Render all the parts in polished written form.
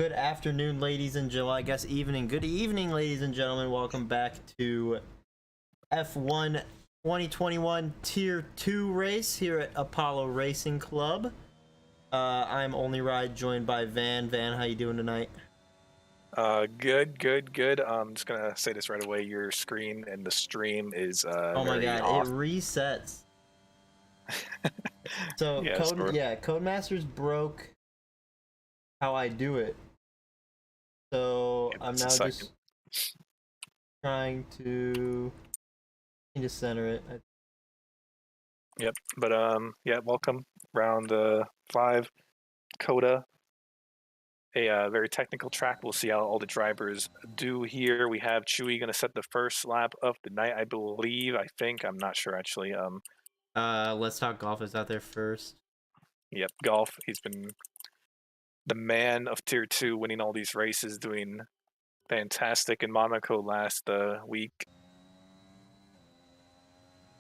Good afternoon, ladies and gentlemen. I guess evening. Good evening, ladies and gentlemen. Welcome back to F1 2021 Tier 2 race here at Apollo Racing Club. I'm Only Ride, joined by Van. Van, how you doing tonight? Good. I'm just gonna say this right away. Your screen and the stream is Oh my very god, it off. resets. So Yes, Codemasters broke how I do it. So give I'm us a now second. just trying to just center it. Yep, but yeah, welcome round 5, COTA. A very technical track. We'll see how all the drivers do here. We have Chewy gonna set the first lap of the night, I believe. I'm not sure actually. Let's Talk Golf is out there first. Yep, Golf. He's been the man of Tier 2, winning all these races, doing fantastic in Monaco last week.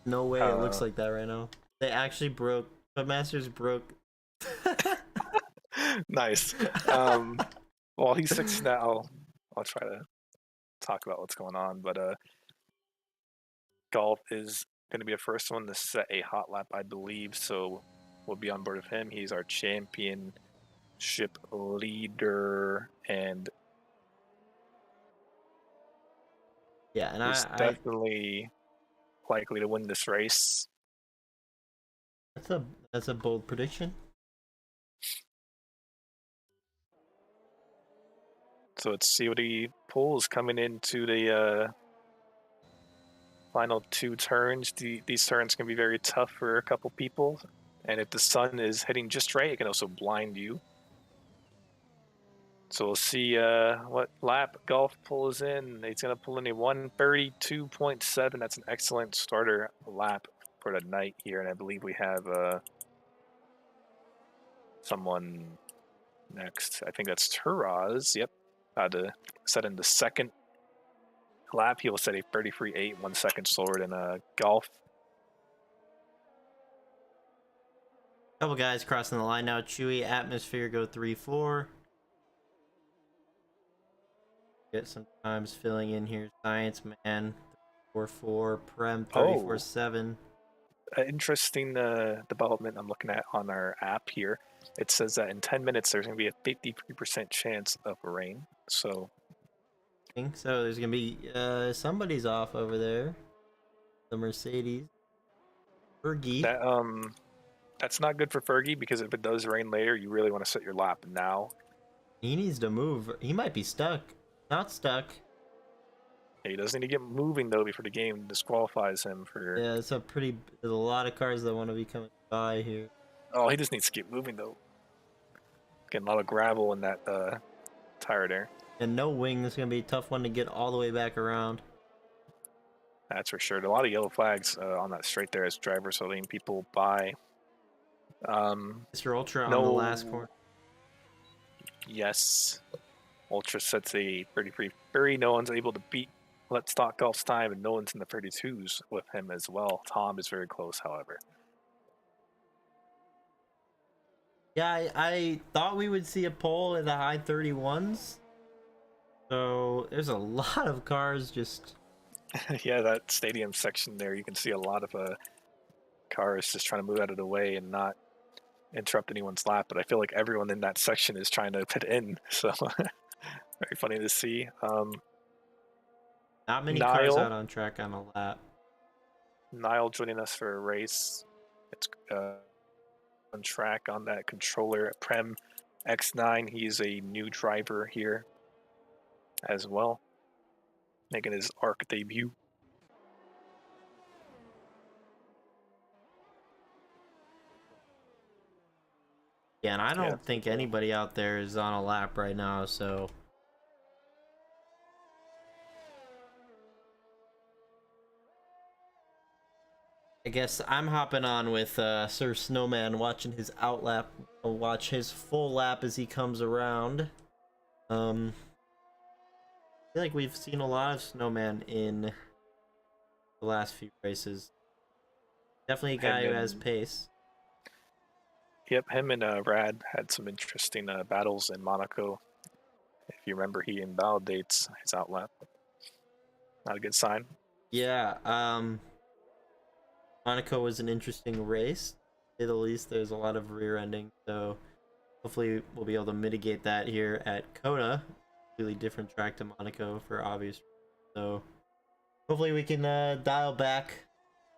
No way it looks Uh, like that right now. They actually broke. Codemasters broke. Nice. While he's fixing that, I'll try to talk about what's going on. But Golf is going to be the first one to set a hot lap, I believe. So we'll be on board with him. He's our championship leader, and Yeah, and is I definitely likely to win this race. that's a bold prediction. So let's see what he pulls coming into the final 2 turns. These turns can be very tough for a couple people, and if the sun is hitting just right, it can also blind you. So we'll see what lap Golf pulls in. He's going to pull in a 132.7. That's an excellent starter lap for the night here, and I believe we have someone next. I think that's Turaz. Yep, to set in the second lap. He will set a 33.8, 1 second slower than Golf. Couple guys crossing the line now. Chewy, Atmosphere go 3-4. Get some times filling in here. Science Man 4-4. Prem 34-7. Interesting development I'm looking at on our app here. It says that in 10 minutes there's going to be a 53% chance of rain. So So there's gonna be somebody's off over there. The Mercedes. Fergie. that's not good for Fergie, because if it does rain later, you really want to set your lap now. He needs to move. He might be stuck. Not stuck. He does need to get moving though before the game disqualifies him for. Yeah, there's a lot of cars that want to be coming by here. Oh, he just needs to get moving though. Getting a lot of gravel in that tire there. And no wing is gonna be a tough one to get all the way back around. That's for sure. A lot of yellow flags on that straight there as drivers holding people by. Mr. Ultra No, on the last corner. Yes. Ultra sets a 33.30. No one's able to beat Let's Talk Golf's time, and no one's in the 32s with him as well. Tom is very close, however. Yeah, I thought we would see a pole in the high 31s. So there's a lot of cars just. Yeah, that stadium section there, you can see a lot of cars just trying to move out of the way and not interrupt anyone's lap. But I feel like everyone in that section is trying to pit in, so very funny to see. Not many cars Niall out on track on a lap. joining us for a race. It's on track on that controller at Prem X9. He's a new driver here as well, making his ARC debut. Yeah, and I Yeah, don't think anybody out there is on a lap right now, so. I guess I'm hopping on with Sir Snowman, watching his outlap. I'll watch his full lap as he comes around. I feel like we've seen a lot of Snowman in the last few races. Definitely a guy who has pace. Yep, him and Rad had some interesting battles in Monaco. If you remember, he invalidates his outlap. Not a good sign. Yeah, Monaco was an interesting race. To say the least, there's a lot of rear ending, so hopefully we'll be able to mitigate that here at COTA. Really different track to Monaco for obvious reasons. So hopefully we can dial back.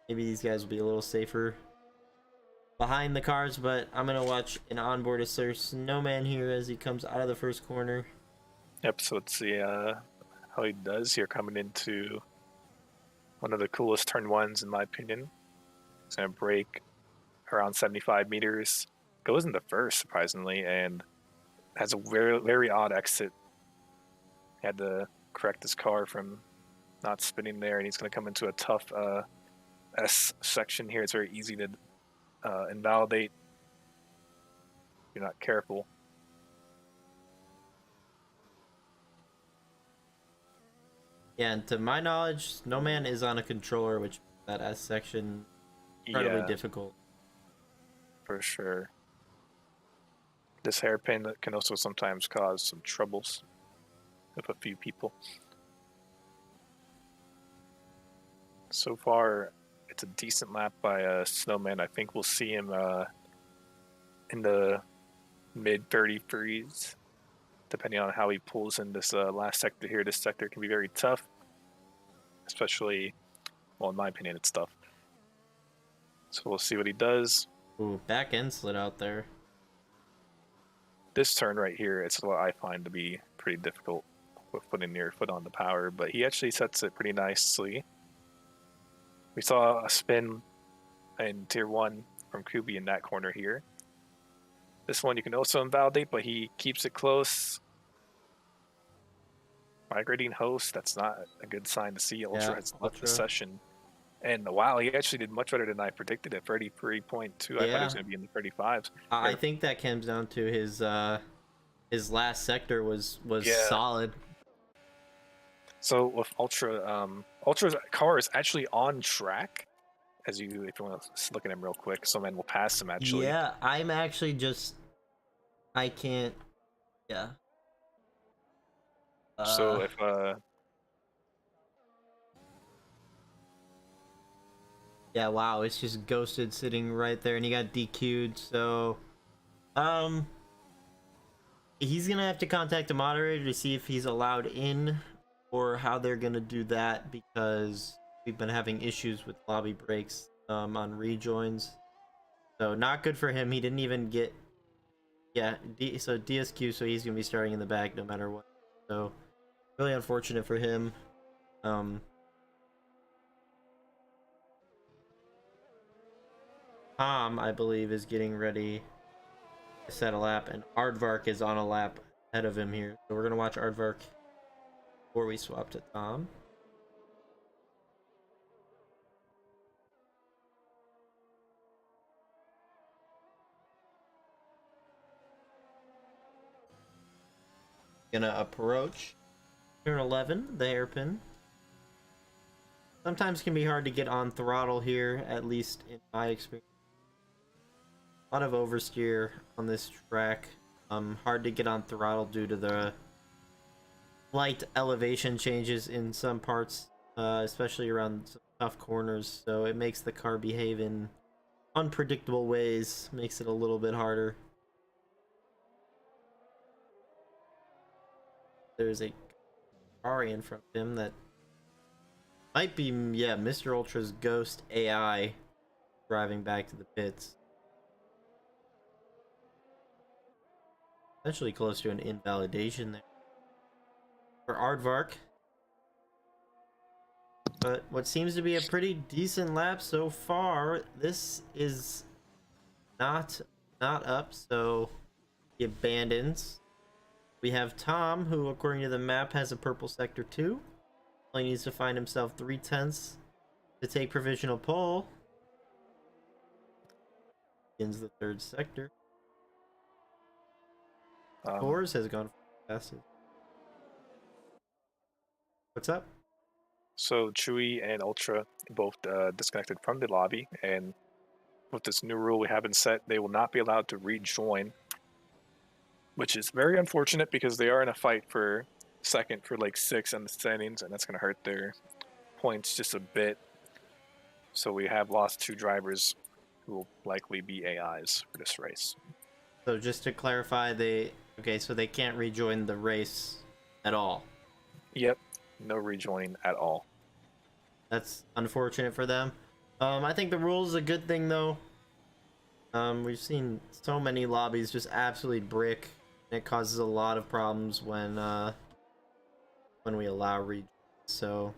Maybe these guys will be a little safer behind the cars, but I'm gonna watch an onboard of Sir Snowman here as he comes out of the first corner. Yep, so let's see how he does here coming into one of the coolest turn ones, in my opinion. He's going to brake around 75 meters, goes into first, surprisingly, and has a very, very odd exit. He had to correct his car from not spinning there, and he's going to come into a tough S section here. It's very easy to invalidate if you're not careful. Yeah, and to my knowledge, Snowman is on a controller, which that S section incredibly difficult. For sure. This hairpin can also sometimes cause some troubles with a few people. So far, it's a decent lap by Snowman. I think we'll see him in the mid 33s, depending on how he pulls in this last sector here. This sector can be very tough, especially, well, in my opinion, it's tough. So we'll see what he does. Ooh, back end slid out there. This turn right here, it's what I find to be pretty difficult with putting your foot on the power, but he actually sets it pretty nicely. We saw a spin in Tier 1 from Kubi in that corner here. This one you can also invalidate, but he keeps it close. Migrating host, that's not a good sign to see. Ultra has left the session. And wow, he actually did much better than I predicted at 33.2. I thought he was going to be in the 35s. I think that comes down to his last sector was solid. So with Ultra, Ultra's car is actually on track. If you want to look at him real quick, someone will pass him actually. Yeah, I'm actually just, I can't. Yeah. So if yeah, wow, it's just ghosted sitting right there, and he got DQ'd. So, he's gonna have to contact the moderator to see if he's allowed in, or how they're gonna do that, because we've been having issues with lobby breaks on rejoins. So not good for him. He didn't even get, yeah, so DSQ, so he's gonna be starting in the back no matter what. So really unfortunate for him. Tom, I believe, is getting ready to set a lap, and Aardvark is on a lap ahead of him here. So we're gonna watch Aardvark before we swap to Tom. Gonna approach turn 11, the hairpin. Sometimes can be hard to get on throttle here, at least in my experience. A lot of oversteer on this track. Hard to get on throttle due to the slight elevation changes in some parts, especially around some tough corners. So it makes the car behave in unpredictable ways, makes it a little bit harder. There's a Ferrari in front of him that might be, yeah, Mr. Ultra's Ghost AI driving back to the pits. Essentially close to an invalidation there for Aardvark. But what seems to be a pretty decent lap so far. This is not up, so he abandons. We have Tom, who according to the map has a purple sector too. Only needs to find himself 3/10 to take provisional pole. Begins the third sector. Scores has gone fastest. What's up? So Chewy and Ultra both disconnected from the lobby, and with this new rule we haven't set, they will not be allowed to rejoin. which is very unfortunate because they are in a fight for second for like 6 in the standings, and that's going to hurt their points just a bit. So we have lost 2 drivers who will likely be AIs for this race. So just to clarify, so they can't rejoin the race at all. Yep, no rejoining at all. That's unfortunate for them. I think the rule is a good thing though. We've seen so many lobbies just absolutely brick, and it causes a lot of problems when we allow rejoins. So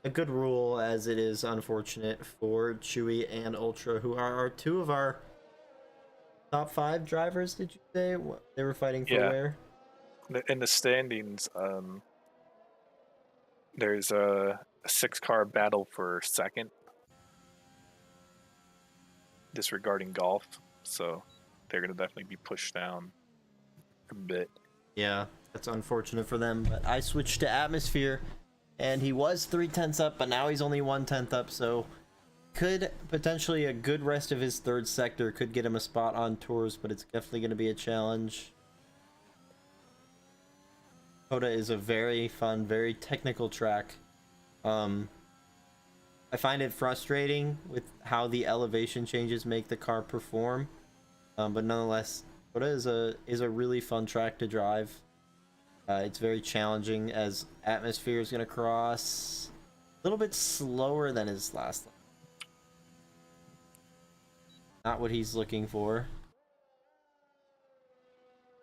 a good rule, as it is unfortunate for Chewy and Ultra, who are 2 of our top 5 drivers. Did you say they were fighting for where? In the standings, there's a 6-car battle for second, disregarding golf. So they're going to definitely be pushed down a bit. Yeah, that's unfortunate for them. But I switched to Atmosphere, and he was 3/10 up, but now he's only 1/10 up. So could potentially a good rest of his third sector could get him a spot on tours, but it's definitely going to be a challenge. COTA is a very fun, very technical track. I find it frustrating with how the elevation changes make the car perform, but nonetheless, COTA is a really fun track to drive. It's very challenging, as Atmosphere is going to cross a little bit slower than his last lap. Not what he's looking for.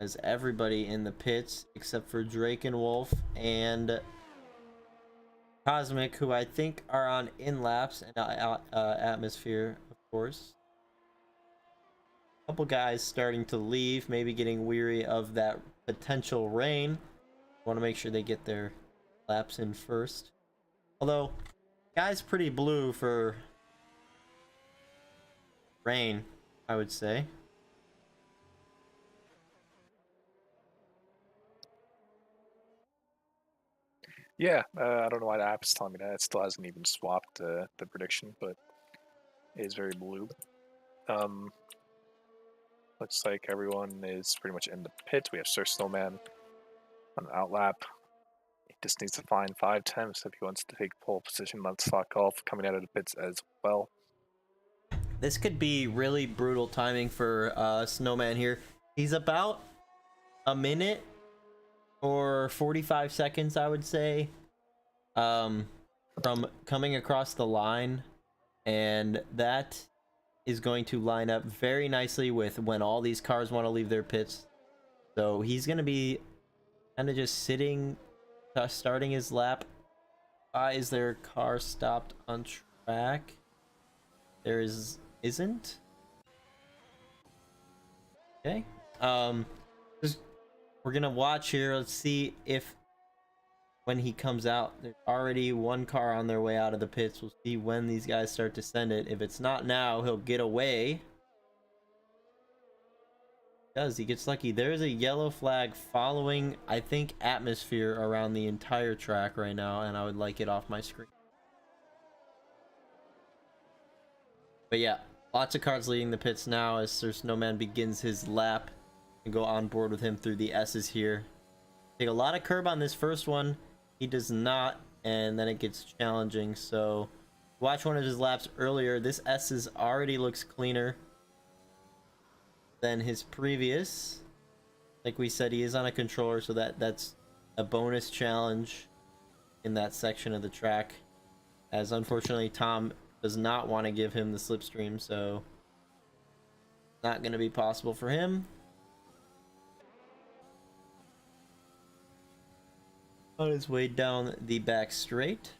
As everybody in the pits, except for Drake and Wolf and Cosmic, who I think are on in-laps, and Atmosphere, of course. A couple guys starting to leave, maybe getting weary of that potential rain. Want to make sure they get their laps in first. Although, guy's pretty blue for rain, I would say. Yeah, I don't know why the app is telling me that. It still hasn't even swapped the prediction, but it is very blue. Looks like everyone is pretty much in the pit. We have Sir Snowman on an outlap. He just needs to find 5 temps if he wants to take pole position. Let's Fuck Golf coming out of the pits as well. This could be really brutal timing for Snowman here. He's about a minute or 45 seconds, I would say, from coming across the line, and that is going to line up very nicely with when all these cars want to leave their pits. So he's going to be kind of just sitting, starting his lap. Is there a car stopped on track? There isn't. Okay. We're gonna watch here. Let's see if when he comes out, there's already 1 car on their way out of the pits. We'll see when these guys start to send it. If it's not now, he'll get away. He gets lucky. There's a yellow flag following, I think, Atmosphere around the entire track right now, and I would like it off my screen. But yeah, lots of cars leading the pits now as Sir Snowman begins his lap, and go on board with him through the S's here. Take a lot of curb on this first one. He does not, and then it gets challenging. So watch one of his laps earlier. This S's already looks cleaner than his previous. Like we said, he is on a controller, so that's a bonus challenge in that section of the track, as unfortunately Tom does not want to give him the slipstream, so not going to be possible for him. On his way down the back straight.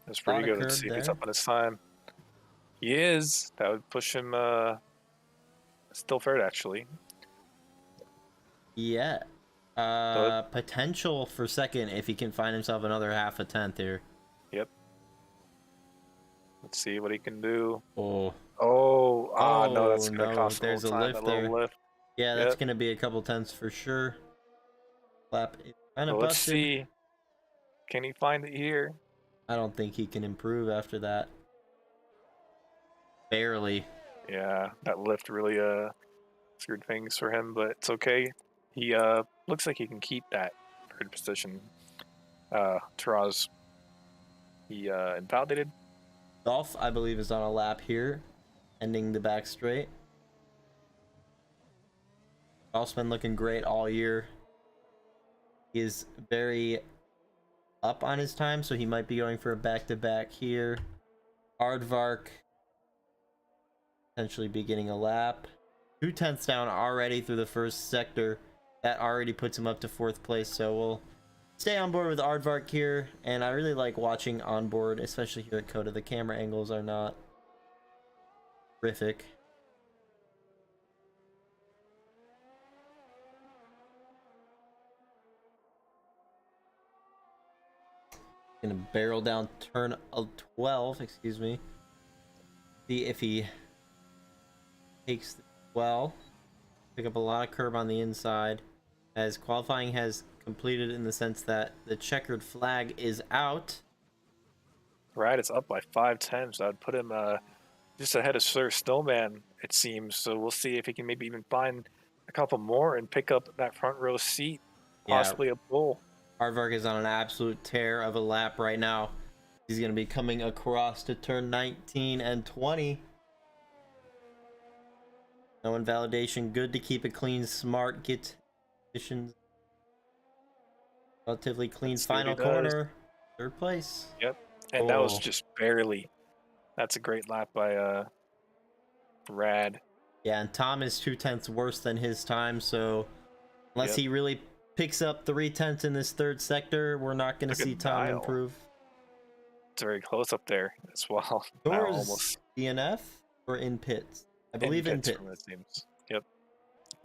That's pretty good. Let's see if he's up on his time. He is. That would push him still third, actually. Yeah. Potential for second if he can find himself another half a tenth here. Yep. Let's see what he can do. Oh. No, that's gonna cost him there's a time, lift there. lift. Yeah, that's gonna be a couple tenths for sure. Lap is kind of busted. Let's see. Can he find it here? I don't think he can improve after that. Barely. Yeah, that lift really screwed things for him, but it's okay. He looks like he can keep that third position. Taraz, he invalidated. Dolph, I believe, is on a lap here, ending the back straight. Dolph's been looking great all year. He is very up on his time, so he might be going for a back-to-back here. Aardvark potentially be getting a lap. 2/10 down already through the first sector. That already puts him up to 4th place, so we'll stay on board with Aardvark here. And I really like watching on board, especially here at COTA. The camera angles are not terrific. Gonna barrel down turn 12, excuse me. See if he takes the well. Pick up a lot of curb on the inside, as qualifying has completed in the sense that the checkered flag is out. Right, it's up by 5 tenths. I'd put him just ahead of Sir Snowman, it seems. So we'll see if he can maybe even find a couple more and pick up that front row seat, Yeah, possibly a pole. Aardvark is on an absolute tear of a lap right now. He's going to be coming across to turn 19 and 20. No invalidation. Good to keep it clean, smart, get positions. Relatively clean Let's see what he final does. corner. 3rd place. Yep, and that was just barely. That's a great lap by Brad. Yeah, and Tom is 2/10 worse than his time, so unless Yep. he really picks up 3/10 in this 3rd sector, we're not going to Look at see Tom Dial. improve. It's very close up there as well. Now Yours almost DNF or in pits? I in believe in pits pits. from it seems. Yep.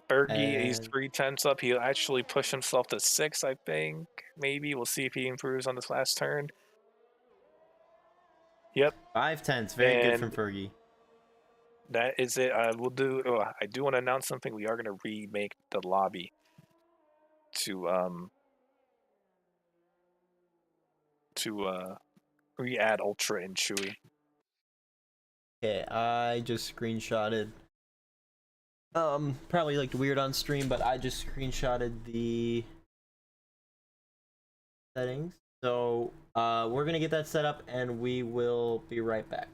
Bergie, he's And 3 tenths up. He'll actually push himself to 6, I think. Maybe we'll see if he improves on this last turn. Yep, 5/10, very good from and Fergie. that is it. We'll do. Oh, I do want to announce something. We are going to remake the lobby to re-add Ultra and Chewy. Okay, I just screenshotted. Probably looked weird on stream, but I just screenshotted the settings. So, we're gonna get that set up, and we will be right back.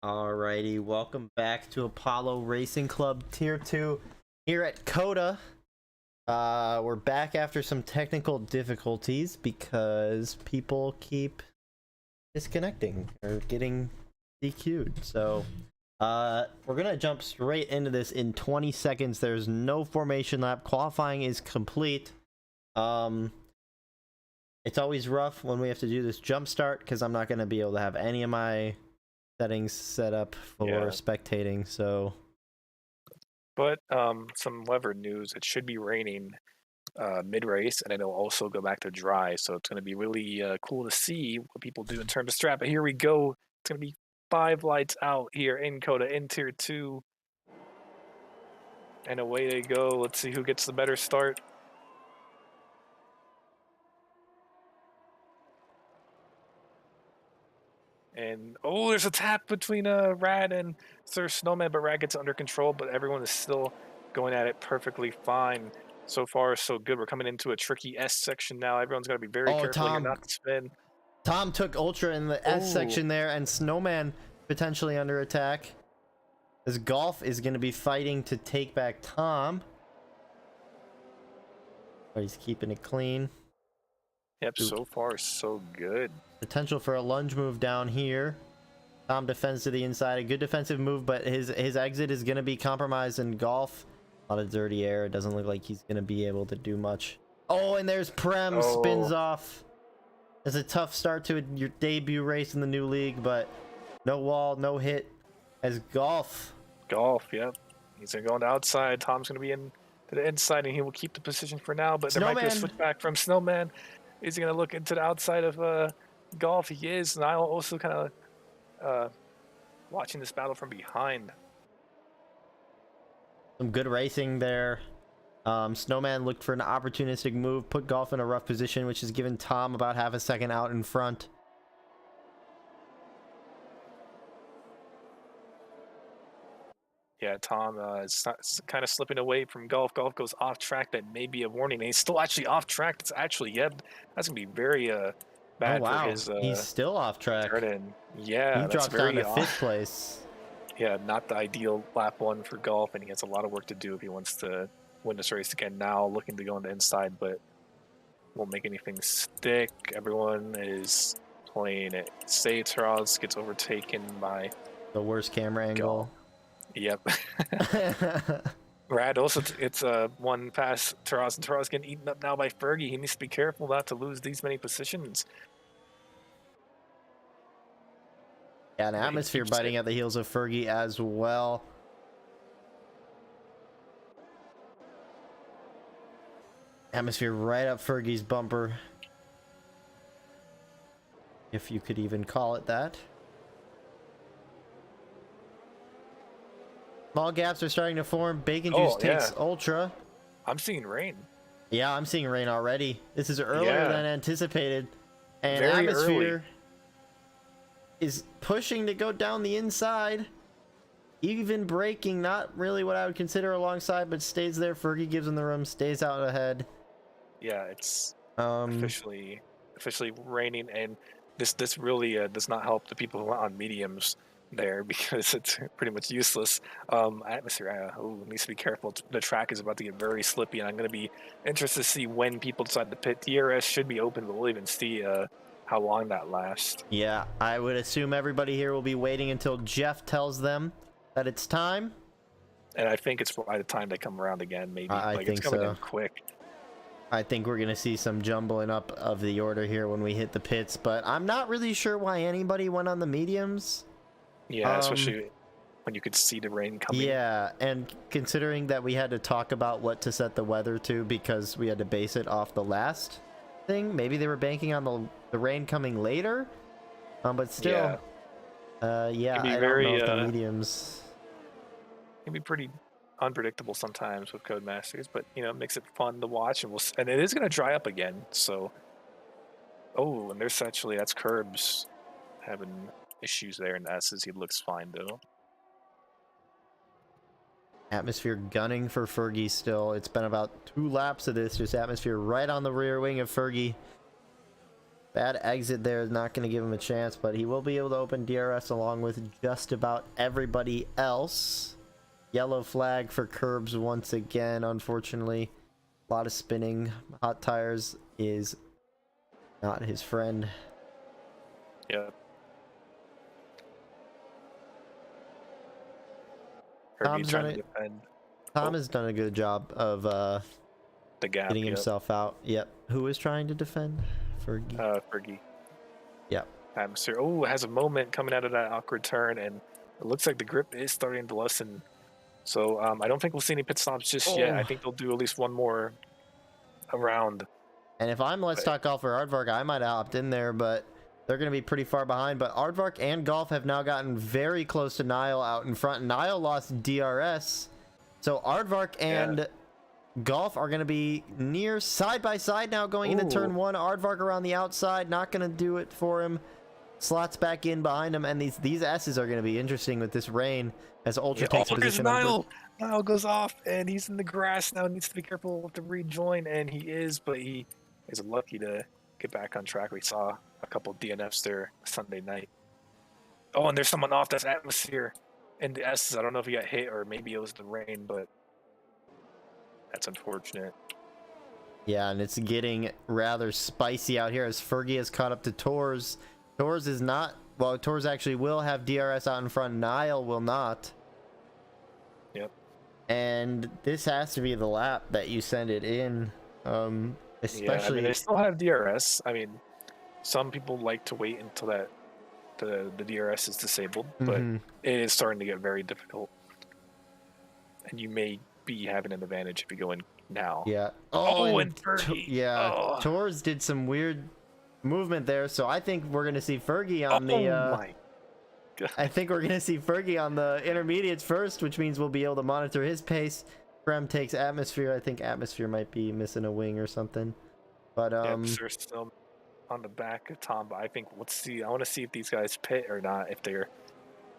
Alrighty, welcome back to Apollo Racing Club Tier 2 here at COTA. We're back after some technical difficulties because people keep disconnecting or getting DQ'd. So, we're gonna jump straight into this in 20 seconds. There's no formation lap. Qualifying is complete. It's always rough when we have to do this jump start because I'm not gonna be able to have any of my settings set up for spectating, so but some weather news. It should be raining mid-race, and then it'll also go back to dry, so it's going to be really cool to see what people do in terms of strat. But here we go. It's going to be 5 lights out here in COTA in Tier 2, and away they go. Let's see who gets the better start. And oh, there's a tap between Rad and Sir Snowman, but Rad gets under control, but everyone is still going at it perfectly fine. So far, so good. We're coming into a tricky S section now. Everyone's got to be very careful here not to spin. Tom took Ultra in the S section there, and Snowman potentially under attack. As Golf is going to be fighting to take back Tom. But he's keeping it clean. Yep, so far so good. Potential for a lunge move down here. Tom defends to the inside. A good defensive move, but his exit is going to be compromised, and Golf, a lot of dirty air. It doesn't look like he's going to be able to do much. Oh, and there's Prem, spins off. It's a tough start to your debut race in the new league, but no wall, no hit. As Golf, yep. He's going to go on the outside. Tom's going to be in to the inside, and he will keep the position for now, but there might be a switchback from Snowman. Is he going to look into the outside of Golf? He is, and I'm also kind of watching this battle from behind. Some good racing there. Snowman looked for an opportunistic move, put Golf in a rough position, which has given Tom about half a second out in front. Yeah, Tom is kind of slipping away from Golf. Golf goes off track. That may be a warning. And he's still actually off track. It's actually, that's going to be very bad for his... he's still off track. Yeah, he drops down to 5th place. Yeah, not the ideal lap one for Golf, and he has a lot of work to do if he wants to win this race again. Now looking to go on the inside, but won't make anything stick. Everyone is playing it safe. Taraz gets overtaken by the worst camera angle. Yep. Rad also, it's one past Taraz, and Taraz getting eaten up now by Fergie. He needs to be careful not to lose these many positions. Yeah, an atmosphere biting at the heels of Fergie as well. Atmosphere right up Fergie's bumper, if you could even call it that. Small gaps are starting to form. Bacon Juice takes Ultra. I'm seeing rain. Yeah, I'm seeing rain already. This is earlier than anticipated. And very Atmosphere is pushing to go down the inside. Even braking, not really what I would consider alongside, but stays there. Fergie gives him the room, stays out ahead. Yeah, it's officially raining, and this really does not help the people who are on mediums there, because it's pretty much useless. Atmosphere needs to be careful. The track is about to get very slippy, and I'm going to be interested to see when people decide to pit. DRS should be open, but we'll even see how long that lasts. Yeah, I would assume everybody here will be waiting until Jeff tells them that it's time. And I think it's by the time they come around again, maybe. I think it's coming in quick. I think we're going to see some jumbling up of the order here when we hit the pits, but I'm not really sure why anybody went on the mediums. Yeah, especially when you could see the rain coming. Yeah, and considering that we had to talk about what to set the weather to because we had to base it off the last thing, maybe they were banking on the rain coming later. But still, I don't know if the mediums can be pretty unpredictable sometimes with Codemasters, but it makes it fun to watch, and it is going to dry up again. So, and that's Curbs having issues there in S's. He looks fine though. Atmosphere gunning for Fergie still. It's been about 2 laps of this. Just Atmosphere right on the rear wing of Fergie. Bad exit there is not going to give him a chance, but he will be able to open DRS along with just about everybody else. Yellow flag for Curbs once again, unfortunately. A lot of spinning. Hot tires is not his friend. Yeah. Tom has done a good job of the gap, getting himself out. Yep. Who is trying to defend? Fergie. Fergie. Yep. Atmosphere. Oh, has a moment coming out of that awkward turn, and it looks like the grip is starting to lessen. So I don't think we'll see any pit stops just yet. I think they'll do at least one more around. And if I'm Let's Talk Golf or Aardvark, I might have opted in there, but they're going to be pretty far behind. But Aardvark and Golf have now gotten very close to Niall out in front. Niall lost DRS. So Aardvark and Golf are going to be near side by side now going into turn one. Aardvark around the outside, not going to do it for him. Slots back in behind him, and these S's are going to be interesting with this rain as Ultra takes position. Niall goes off, and he's in the grass now. Needs to be careful to rejoin, and he is, but he is lucky to get back on track. We saw a couple DNFs there Sunday night. Oh, and there's someone off. That's Atmosphere and the S's. I don't know if he got hit or maybe it was the rain, but that's unfortunate. Yeah, and it's getting rather spicy out here as Fergie has caught up to Tors. Tors is not, well, Tors actually will have DRS out in front. Niall will not. Yep. And this has to be the lap that you send it in. Especially. Yeah, I mean, they still have DRS. I mean, some people like to wait until that the DRS is disabled, but it is starting to get very difficult. And you may be having an advantage if you go in now. Yeah. And Fergie. Tors did some weird movement there, so I think we're gonna see Fergie on my God. I think we're gonna see Fergie on the intermediates first, which means we'll be able to monitor his pace. Prem takes Atmosphere. I think Atmosphere might be missing a wing or something, but they're still on the back of Tom. But I think I want to see if these guys pit or not, if they're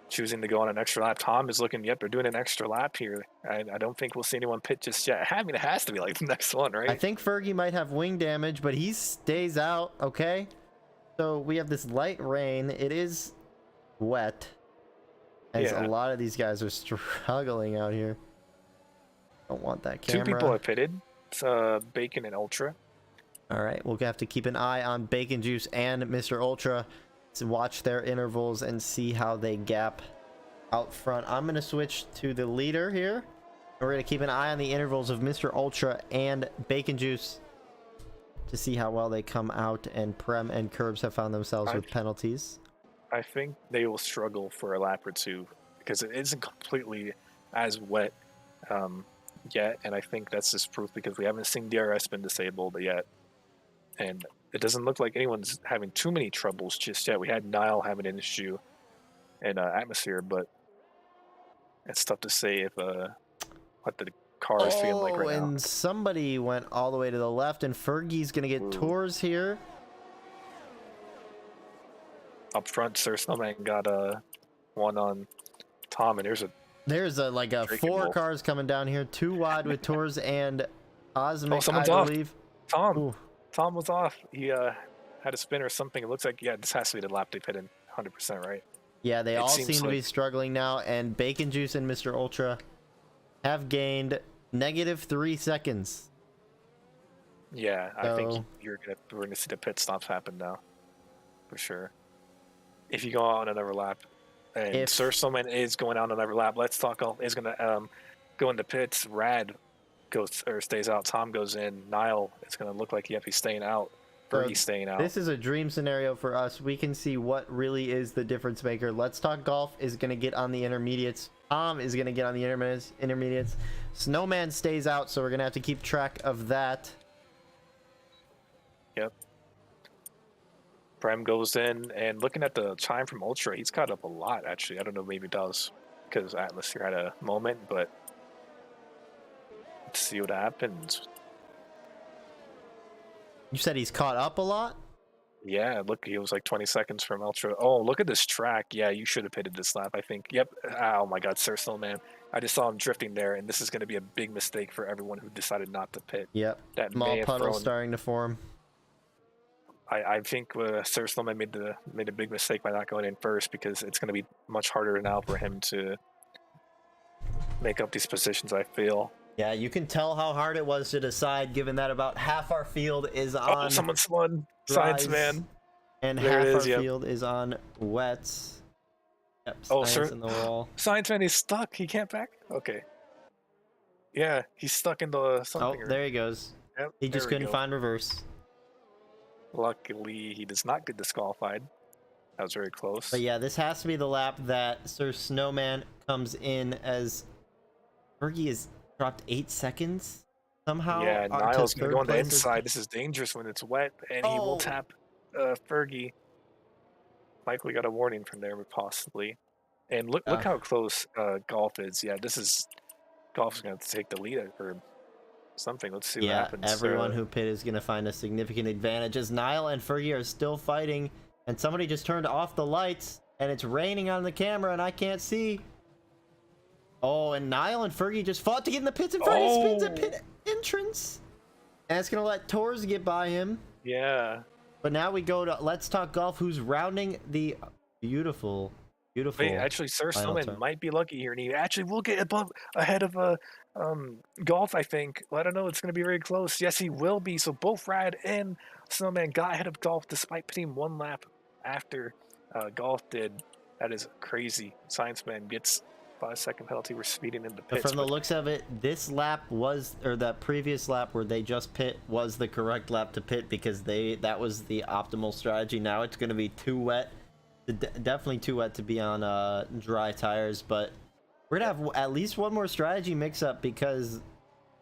choosing to go on an extra lap. Tom is looking, yep, they're doing an extra lap here. I don't think we'll see anyone pit just yet. I mean, it has to be like the next one, right? I think Fergie might have wing damage, but he stays out, okay? So we have this light rain. It is wet, as a lot of these guys are struggling out here. Don't want that camera. 2 people have pitted. It's Bacon and Ultra. All right, we'll have to keep an eye on Bacon Juice and Mr. Ultra to watch their intervals and see how they gap out front. I'm going to switch to the leader here. We're going to keep an eye on the intervals of Mr. Ultra and Bacon Juice to see how well they come out, and Prem and Curbs have found themselves with penalties. I think they will struggle for a lap or two because it isn't completely as wet yet, and I think that's just proof because we haven't seen DRS been disabled yet. And it doesn't look like anyone's having too many troubles just yet. We had Niall having an issue in Atmosphere, but it's tough to say if what the car is feeling like right now. And somebody went all the way to the left, and Fergie's going to get Tors here. Up front, Sir Snowman got one on Tom, and there's like a 4 cars coming down here, 2 wide with Tors and Osmic, someone's I off. believe. Tom was off. He had a spin or something. It looks like, this has to be the lap they pit in 100%, right? Yeah, they all seem to be struggling now, and Bacon Juice and Mr. Ultra have gained -3 seconds. Yeah, I think we're gonna see the pit stops happen now, for sure. If you go on another lap, and Sir Snowman is going on another lap, Let's Talk Golf is gonna go into pits. Rad stays out. Tom goes in. Niall, it's gonna look like he's staying out. Fergie's staying out. This is a dream scenario for us. We can see what really is the difference maker. Let's Talk Golf is gonna get on the intermediates. Tom is gonna get on the intermediates. Snowman stays out, so we're gonna have to keep track of that. Yep. Prem goes in, and looking at the time from Ultra, he's caught up a lot, actually. I don't know, maybe it does because Atmosphere had a moment, but let's see what happens. You said he's caught up a lot? Yeah, look, he was like 20 seconds from Ultra. Oh, look at this track. Yeah, you should have pitted this lap, I think. Yep. Oh my God, Sir Snowman. I just saw him drifting there, and this is going to be a big mistake for everyone who decided not to pit. Yep. That small puddle starting to form. I think Sir Snowman made a big mistake by not going in first, because it's going to be much harder now for him to make up these positions, I feel. Yeah, you can tell how hard it was to decide, given that about half our field is Oh, on someone spun. Science dries man. and There it half our is, yep. field is on wets. Yep, Oh, science sir. in the wall. Science man is stuck. He can't back. Okay. Yeah, he's stuck in the Oh, something. there he goes. Yep, He just there we couldn't go. find reverse. Luckily, he does not get disqualified. That was very close. But yeah, this has to be the lap that Sir Snowman comes in, as Fergie has dropped 8 seconds somehow. Yeah, to Niall's going to third go on the place. inside. This is dangerous when it's wet, and he will Oh. tap Fergie. Likely got a warning from there, possibly. And look how close Golf is. Yeah, Golf's going to take the lead or something. Let's see what happens. Everyone who pit is going to find a significant advantage, as Niall and Fergie are still fighting, and somebody just turned off the lights, and it's raining on the camera, and I can't see. Oh, and Niall and Fergie just fought to get in the pits, and Fergie spins at pit entrance, and it's going to let Torres get by him. Yeah. But now we go to Let's Talk Golf, who's rounding the beautiful. Wait, actually, Sir Snowman turn. might be lucky here, and he actually will get ahead of Golf, I think. Well, I don't know. It's going to be very close. Yes, he will be. So both Rad and Snowman got ahead of Golf despite pitting one lap after Golf did. That is crazy. Science Man gets 5-second penalty. We're speeding into pits. But from the looks of it, this lap was, or that previous lap where they just pit was the correct lap to pit, because that was the optimal strategy. Now it's going to be too wet. Definitely too wet to be on dry tires, but we're gonna have at least one more strategy mix up, because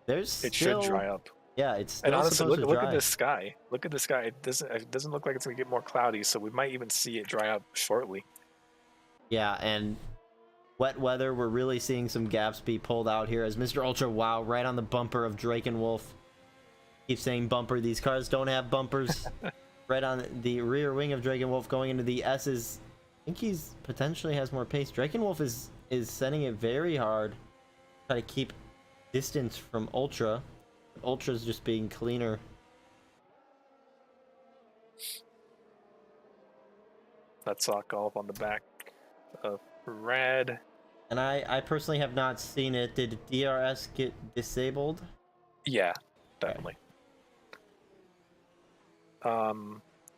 it should dry up. Yeah, it's still and honestly, supposed to dry. Look at this sky. Look at the sky. It doesn't look like it's gonna get more cloudy, so we might even see it dry up shortly. Yeah, and wet weather, we're really seeing some gaps be pulled out here, as Mr. Ultra, wow, right on the bumper of Drake and Wolf. Keep saying bumper. These cars don't have bumpers. Right on the rear wing of Drake and Wolf, going into the S's. I think he's potentially has more pace. Drake and Wolf is sending it very hard. Try to keep distance from Ultra. Ultra's just being cleaner. Let's talk Golf on the back of Rad. And I personally have not seen it. Did DRS get disabled? Yeah, definitely.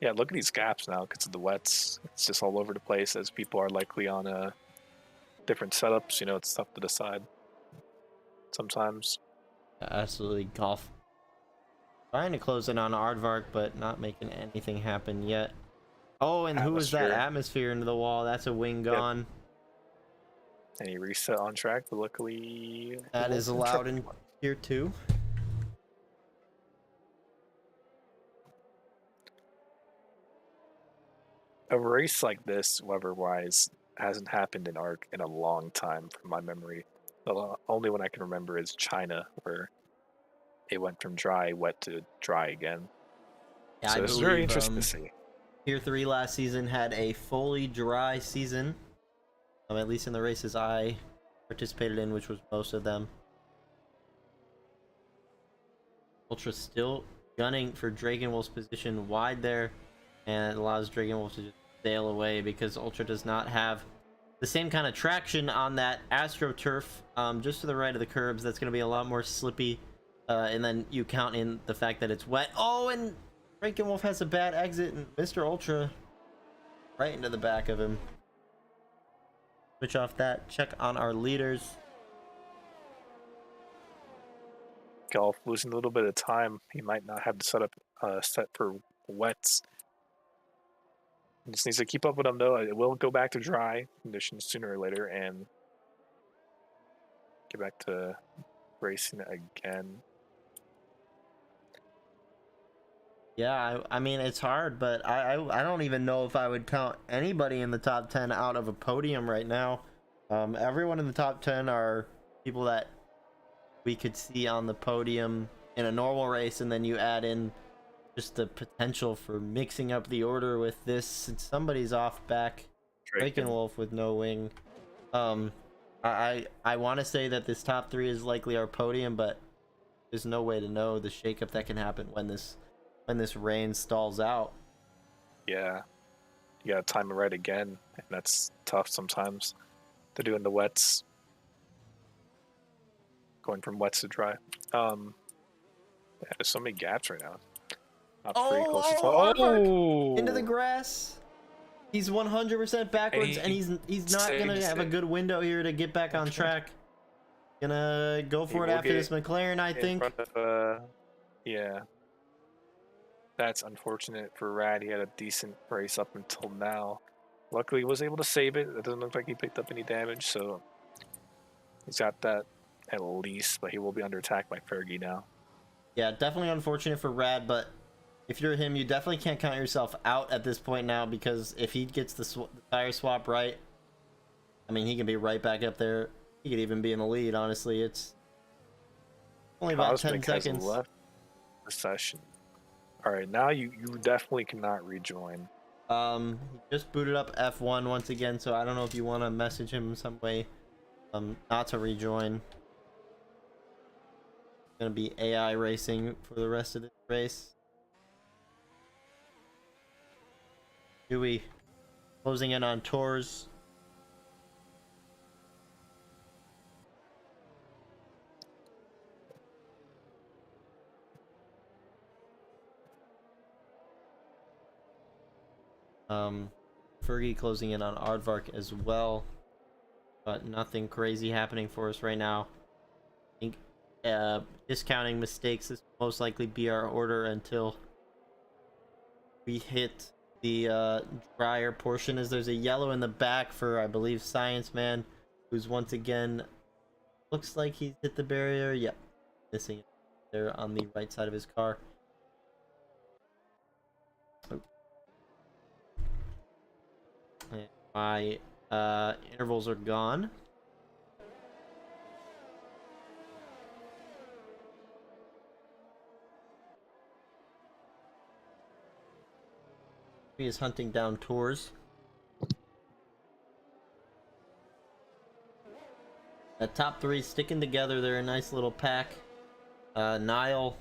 Yeah, look at these gaps now because of the wets. It's just all over the place, as people are likely on different setups. You know, it's tough to decide sometimes. Absolutely. Golf trying to close in on Aardvark, but not making anything happen yet. Oh, and who was that? Atmosphere into the wall. That's a wing gone. Yep. And he reset on track, but luckily that is allowed in Tier 2. A race like this, weather-wise, hasn't happened in ARC in a long time, from my memory. The only one I can remember is China, where it went from dry, wet to dry again. Yeah, so it's very interesting to see. Tier 3 last season had a fully dry season, at least in the races I participated in, which was most of them. Ultra still gunning for Dragonwolf's position wide there, and it allows Dragonwolf to just sail away, because Ultra does not have the same kind of traction on that AstroTurf. Just to the right of the curbs, that's going to be a lot more slippy, and then you count in the fact that it's wet. Oh, and Dragonwolf has a bad exit, and Mr. Ultra right into the back of him. Switch off that, check on our leaders. Golf losing a little bit of time. He might not have the setup set for wets. He just needs to keep up with them, though. It will go back to dry conditions sooner or later and get back to racing again. Yeah, I mean, it's hard, but I don't even know if I would count anybody in the top 10 out of a podium right now. Everyone in the top 10 are people that we could see on the podium in a normal race, and then you add in just the potential for mixing up the order with this, since somebody's off back. Drakenwolf with no wing. I want to say that this top 3 is likely our podium, but there's no way to know the shakeup that can happen when this rain stalls out. Yeah, you gotta time it right again, and that's tough sometimes to do in the wets, going from wets to dry. Yeah, there's so many gaps right now. Not free close to Aardvark into the Oh, grass. He's 100% backwards, and he he's not gonna saves have a it. good window here to get back on track. Gonna go He for it will after this get McLaren, I in think. front of yeah. That's unfortunate for Rad. He had a decent race up until now. Luckily, he was able to save it. It doesn't look like he picked up any damage, so he's got that at least. But he will be under attack by Fergie now. Yeah, definitely unfortunate for Rad, but if you're him, you definitely can't count yourself out at this point now, because if he gets the tire swap right, I mean, he can be right back up there. He could even be in the lead, honestly. It's only about 10 Cosmic has seconds. left the session. All right, now you definitely cannot rejoin. He just booted up F1 once again, so I don't know if you want to message him in some way, not to rejoin. Gonna be AI racing for the rest of this race. Dewey closing in on Tours. Fergie closing in on Aardvark as well, but nothing crazy happening for us right now. I think discounting mistakes, this will most likely be our order until we hit the drier portion, as there's a yellow in the back for, I believe, Science Man, who's once again looks like he's hit the barrier. Yep, missing it there on the right side of his car. Oh. And my intervals are gone. He is hunting down Tours. The top three sticking together. They're a nice little pack. Nile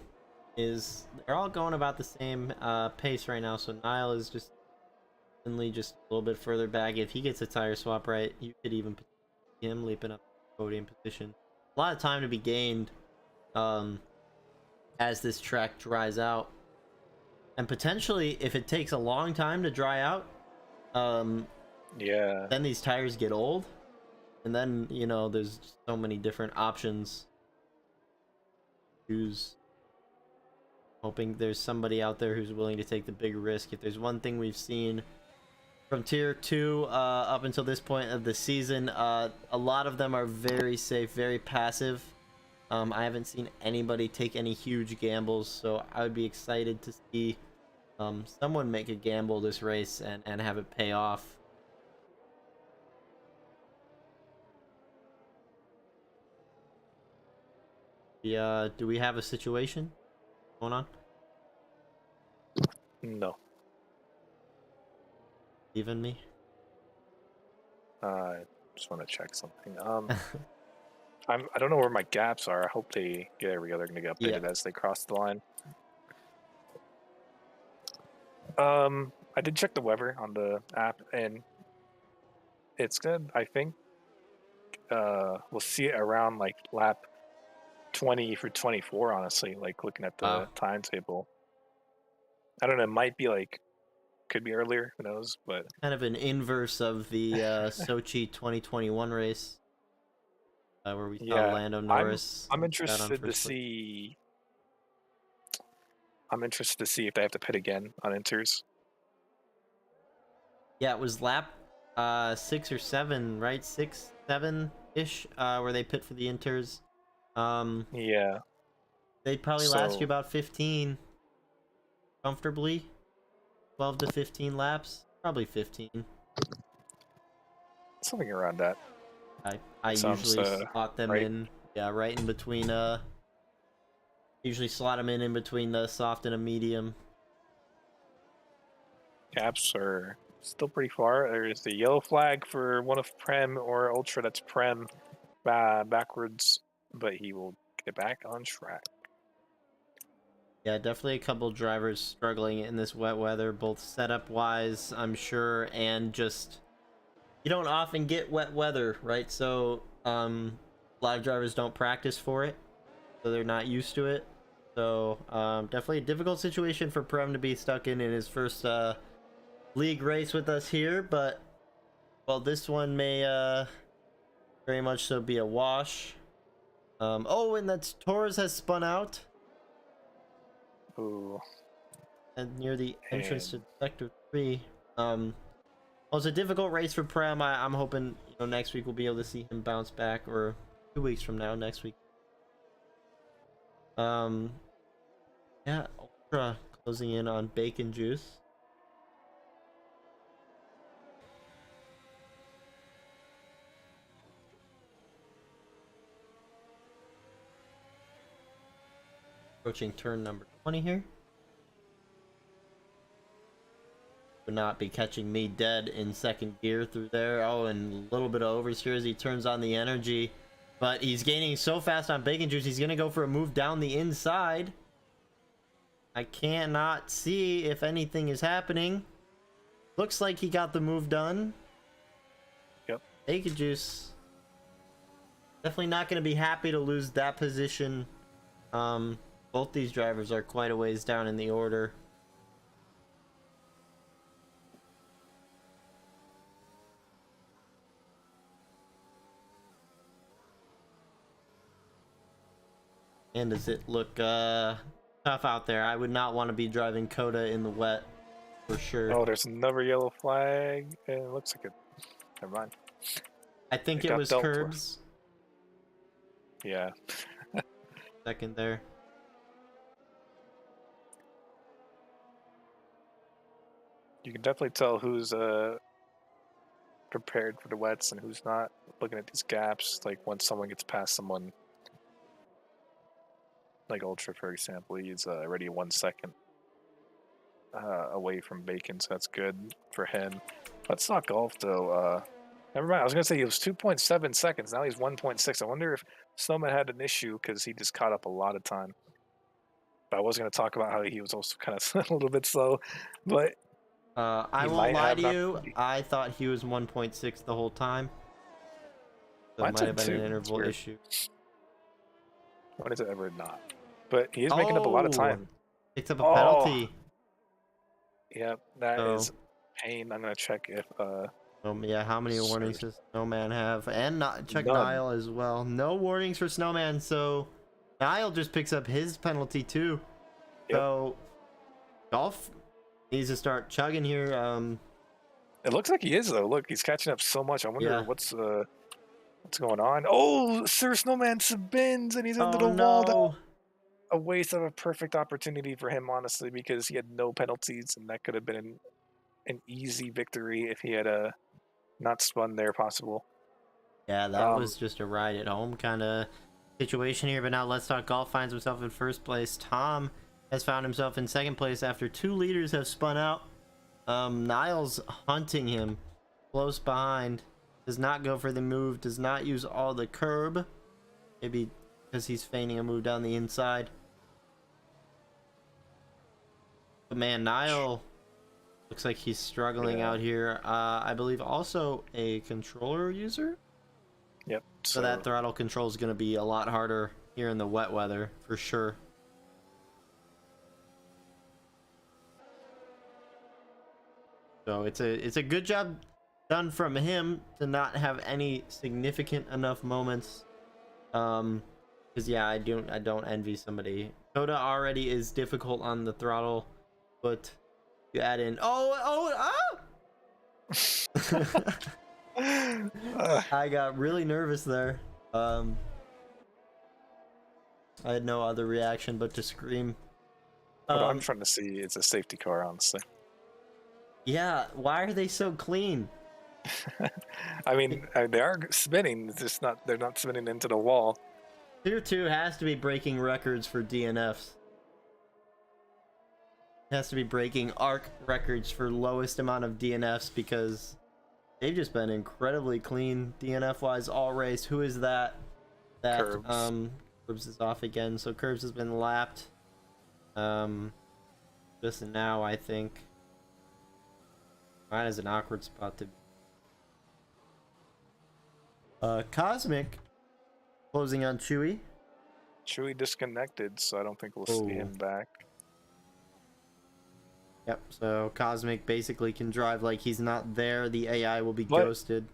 is, they're all going about the same pace right now, so Nile is just a little bit further back. If he gets a tire swap right, you could even put him leaping up the podium position. A lot of time to be gained as this track dries out, and potentially if it takes a long time to dry out, Yeah, then these tires get old, and then, you know, there's so many different options. Who's hoping there's somebody out there who's willing to take the big risk. If there's one thing we've seen from tier 2 up until this point of the season, a lot of them are very safe, very passive. I haven't seen anybody take any huge gambles, so I would be excited to see someone make a gamble this race and have it pay off. Do we have a situation going on? no. Even me? Just want to check something. I don't know where my gaps are. I hope they get every other going to get updated as they cross the line. I did check the weather on the app, and it's good. I think we'll see it around like lap 20 for 24. Honestly, like looking at the Wow. timetable, I don't know. It might be like, could be earlier. Who knows? But Kind of an inverse of the Sochi 2021 race, where we saw yeah, Lando Norris I'm got on interested to first place. see. I'm interested to see if they have to pit again on inters. Yeah, it was lap 6 or 7, right? 6, 7-ish, where they pit for the inters. Yeah. They'd probably last you about 15 comfortably. 12 to 15 laps, probably 15. Something around that. I Sounds, usually slot them right. in, yeah, right in between. Usually slot them in between the soft and a medium. Caps are still pretty far. There's the yellow flag for one of Prem or Ultra. That's Prem backwards, but he will get back on track. Yeah, definitely a couple drivers struggling in this wet weather, both setup wise, I'm sure, and just you don't often get wet weather, right? So a lot of drivers don't practice for it, so they're not used to it. So definitely a difficult situation for Prem to be stuck in his first league race with us here, but well, this one may very much so be a wash. Oh, and that's Torres has spun out Ooh, and near the entrance to and sector 3. Well, it's a difficult race for Prem. I'm hoping next week we'll be able to see him bounce back, or 2 weeks from now, next week. Um, yeah, Ultra closing in on Bacon Juice. Approaching turn number 20 here. Would not be catching me dead in second gear through there. Oh, and a little bit of oversteer as he turns on the energy. But he's gaining so fast on Bacon Juice, he's going to go for a move down the inside. I cannot see if anything is happening. Looks like he got the move done. yep. Bacon Juice definitely not going to be happy to lose that position. Both these drivers are quite a ways down in the order. And does it look tough out there? I would not want to be driving COTA in the wet for sure. Oh, there's another yellow flag. It looks like it. Never mind. I think It it got was dealt with. Curbs. Yeah. Second there. You can definitely tell who's prepared for the wets and who's not. Looking at these gaps, like once someone gets past someone, like Ultra, for example, he's already 1 second away from Bacon, so that's good for him. Let's not golf though. Never mind. I was gonna say he was 2.7 seconds. Now he's 1.6. I wonder if Snowman had an issue because he just caught up a lot of time. But I was gonna talk about how he was also kind of a little bit slow, but I he won't might lie have to an you. opportunity. I thought he was 1.6 the whole time. So Mine it might have said been 2. an It's interval weird. issue. When is it ever not? But he is making up a lot of time. Picked up a Oh, penalty. yep, that So- is pain. I'm gonna check if Yeah, how many warnings does Snowman have? And not check None. Niall as well. No warnings for Snowman, so Niall just picks up his penalty too. Yep. So Golf needs to start chugging here. it looks like he is though. Look, he's catching up so much. I wonder Yeah. what's going on. Oh, Sir Snowman spins and he's into Oh the wall. That no! a waste of a perfect opportunity for him, honestly, because he had no penalties and that could have been an easy victory if he had not spun there possible. Yeah, that was just a ride at home kind of situation here. But now Let's Talk Golf finds himself in first place. Tom has found himself in second place after 2 leaders have spun out. Niall's hunting him close behind. Does not go for the move. Does not use all the curb. Maybe because he's feigning a move down the inside. But man, Niall looks like he's struggling out here. I believe also a controller user. Yep. So that throttle control is going to be a lot harder here in the wet weather for sure. So it's a good job done from him to not have any significant enough moments. Because yeah, I don't envy somebody. COTA already is difficult on the throttle, but you add in I got really nervous there. I had no other reaction but to scream. What I'm trying to see is a safety car, honestly. Yeah, why are they so clean? I mean, they are spinning. It's just they're not spinning into the wall. Tier 2 has to be breaking records for DNFs. It has to be breaking ARC records for lowest amount of DNFs because they've just been incredibly clean DNF wise all race. Who is that? Curbs. Curbs is off again, so Curbs has been lapped. just now, I think. Mine is an awkward spot to be. Cosmic closing on Chewy. Chewy disconnected, so I don't think we'll Oh. see him back. Yep, so Cosmic basically can drive like he's not there. The AI will be But- ghosted.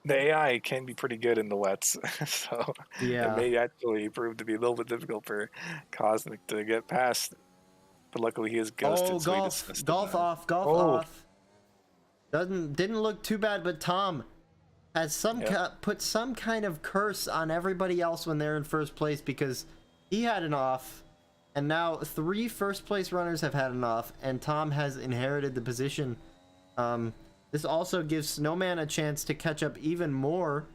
The AI can be pretty good in the wets, so Yeah. it may actually prove to be a little bit difficult for Cosmic to get past. But luckily, he is ghosted. Oh, so he golf, just has to golf dive. off, golf Oh. off. Didn't look too bad, but Tom has put some kind of curse on everybody else when they're in first place because he had an off, and now 3 first place runners have had an off, and Tom has inherited the position. This also gives Snowman a chance to catch up even more,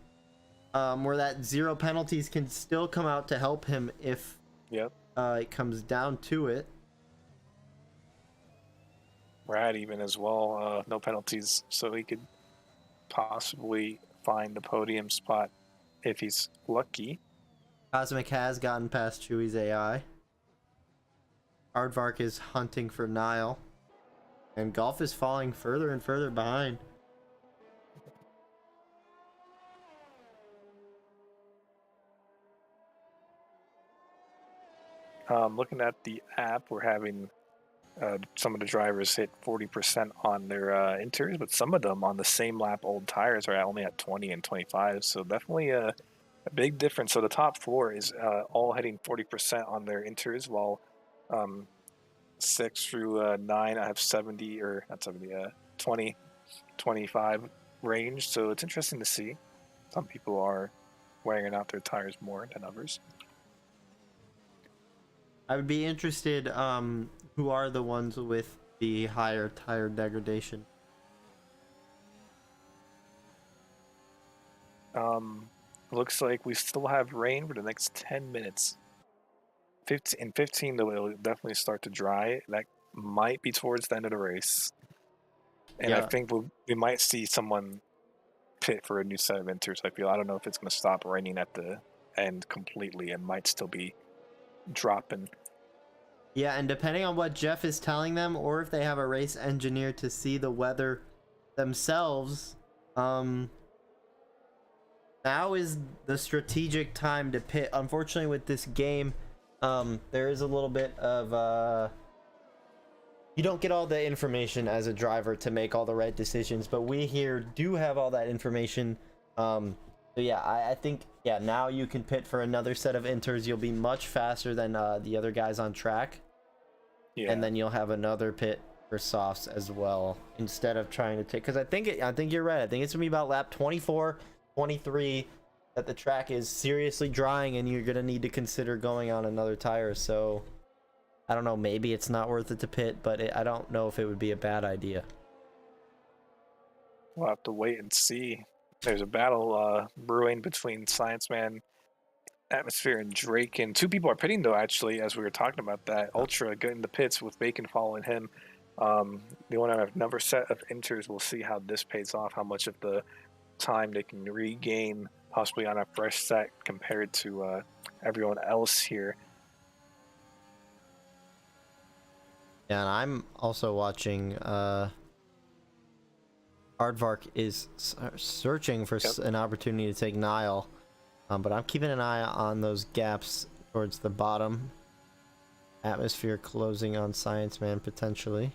where that 0 penalties can still come out to help him if it comes down to it. Brad even as well, no penalties, so he could possibly find the podium spot if he's lucky. Cosmic has gotten past Chewy's AI. Aardvark is hunting for Nile. And Golf is falling further and further behind. Looking at the app, we're having some of the drivers hit 40% on their inters, but some of them on the same lap old tires are only at 20 and 25. So definitely a big difference. So the top 4 is all hitting 40% on their inters, while 6 through 9 I have 70 or not 70, 20, 25 range. So it's interesting to see. Some people are wearing out their tires more than others. I would be interested, who are the ones with the higher tire degradation? Looks like we still have rain for the next 10 minutes. 15, though, it'll definitely start to dry. That might be towards the end of the race. And I think we might see someone pit for a new set of inters. I don't know if it's going to stop raining at the end completely. It might still be dropping. Yeah, and depending on what Jeff is telling them, or if they have a race engineer to see the weather themselves, now is the strategic time to pit. Unfortunately, with this game, there is a little bit of you don't get all the information as a driver to make all the right decisions, but we here do have all that information. So yeah, I think now you can pit for another set of inters. You'll be much faster than the other guys on track. Yeah. And then you'll have another pit for softs as well, instead of trying to take, because I think you're right. I think it's gonna be about lap 24, 23 that the track is seriously drying and you're gonna need to consider going on another tire. So I don't know, maybe it's not worth it to pit, but I don't know if it would be a bad idea. We'll have to wait and see. There's a battle brewing between Science Man, Atmosphere, and Drake, and 2 people are pitting though, actually, as we were talking about that. Ultra getting the pits with Bacon following him. They want to have another set of inters. We'll see how this pays off, how much of the time they can regain possibly on a fresh set compared to everyone else here. Yeah, and I'm also watching Aardvark is searching for an opportunity to take Nile. But I'm keeping an eye on those gaps towards the bottom. Atmosphere closing on Science Man potentially.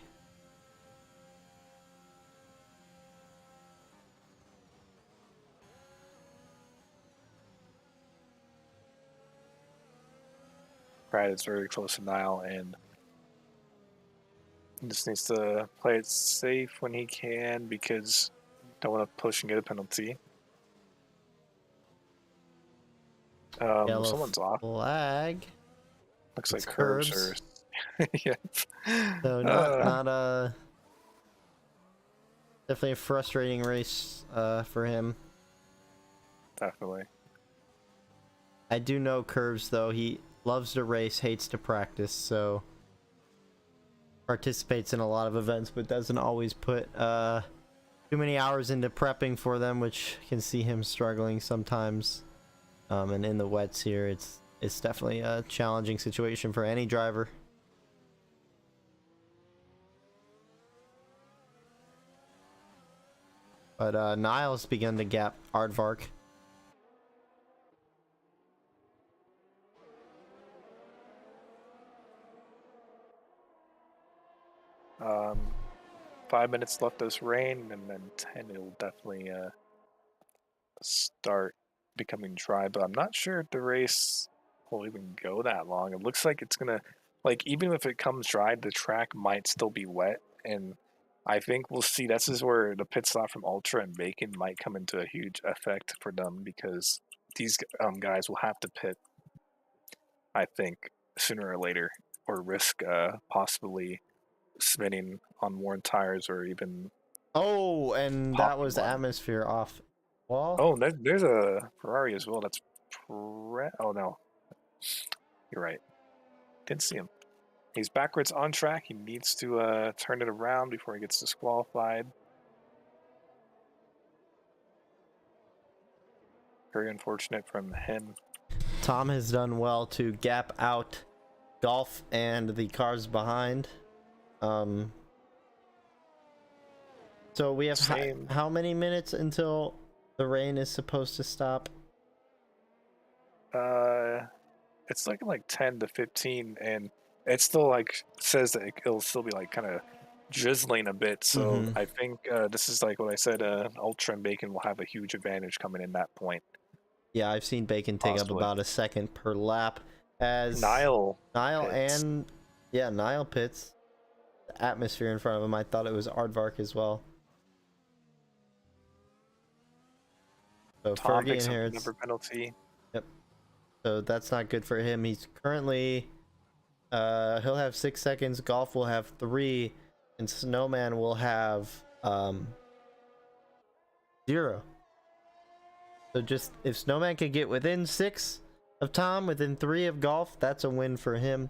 Brad is very close to Nile and just needs to play it safe when he can because don't want to push and get a penalty. Yellow someone's off. flag. Looks It's like Curbs Curbs. are. Yes. So not definitely a frustrating race for him. Definitely. I do know Curves though. He loves to race, hates to practice, so participates in a lot of events, but doesn't always put too many hours into prepping for them, which can see him struggling sometimes. And in the wets here, it's definitely a challenging situation for any driver. But Niles begun to gap Aardvark. Um, 5 minutes left this rain, and then 10 it'll definitely start becoming dry. But I'm not sure if the race will even go that long. It looks like it's gonna, like, even if it comes dry, the track might still be wet, and I think we'll see. This is where the pit stop from Ultra and Bacon might come into a huge effect for them, because these guys will have to pit, I think, sooner or later, or risk possibly spinning on worn tires or even Oh, and that popping was the one. atmosphere off wall. Oh, there's a Ferrari as well. That's oh no, you're right. Didn't see him. He's backwards on track. He needs to turn it around before he gets disqualified. Very unfortunate from him. Tom has done well to gap out Golf and the cars behind. So we have how many minutes until the rain is supposed to stop? It's looking like 10 to 15, and it still like says that it'll still be like kind of drizzling a bit. So I think this is like what I said. Ultra and Bacon will have a huge advantage coming in that point. Yeah, I've seen Bacon take up about a second per lap as Niall pits. And yeah, Niall pits. The atmosphere in front of him, I thought it was Aardvark as well. So Tom Fergie picks inherits. up number penalty. Yep. So that's not good for him. He's currently he'll have 6 seconds. Golf will have 3, and Snowman will have 0. So just if Snowman could get within 6 of Tom, within 3 of Golf, that's a win for him.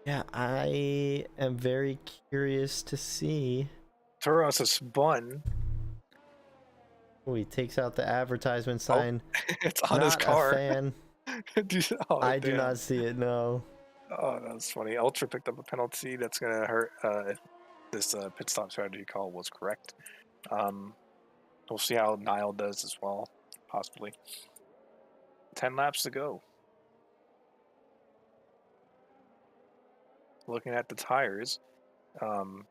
Yeah, I am very curious to see. Turos has spun. Oh, he takes out the advertisement sign. Oh, it's on his car. A fan. I do not see it. No. Oh, that's funny. Ultra picked up a penalty. That's gonna hurt if this pit stop strategy call was correct. We'll see how Niall does as well, possibly. 10 laps to go. Looking at the tires, Tom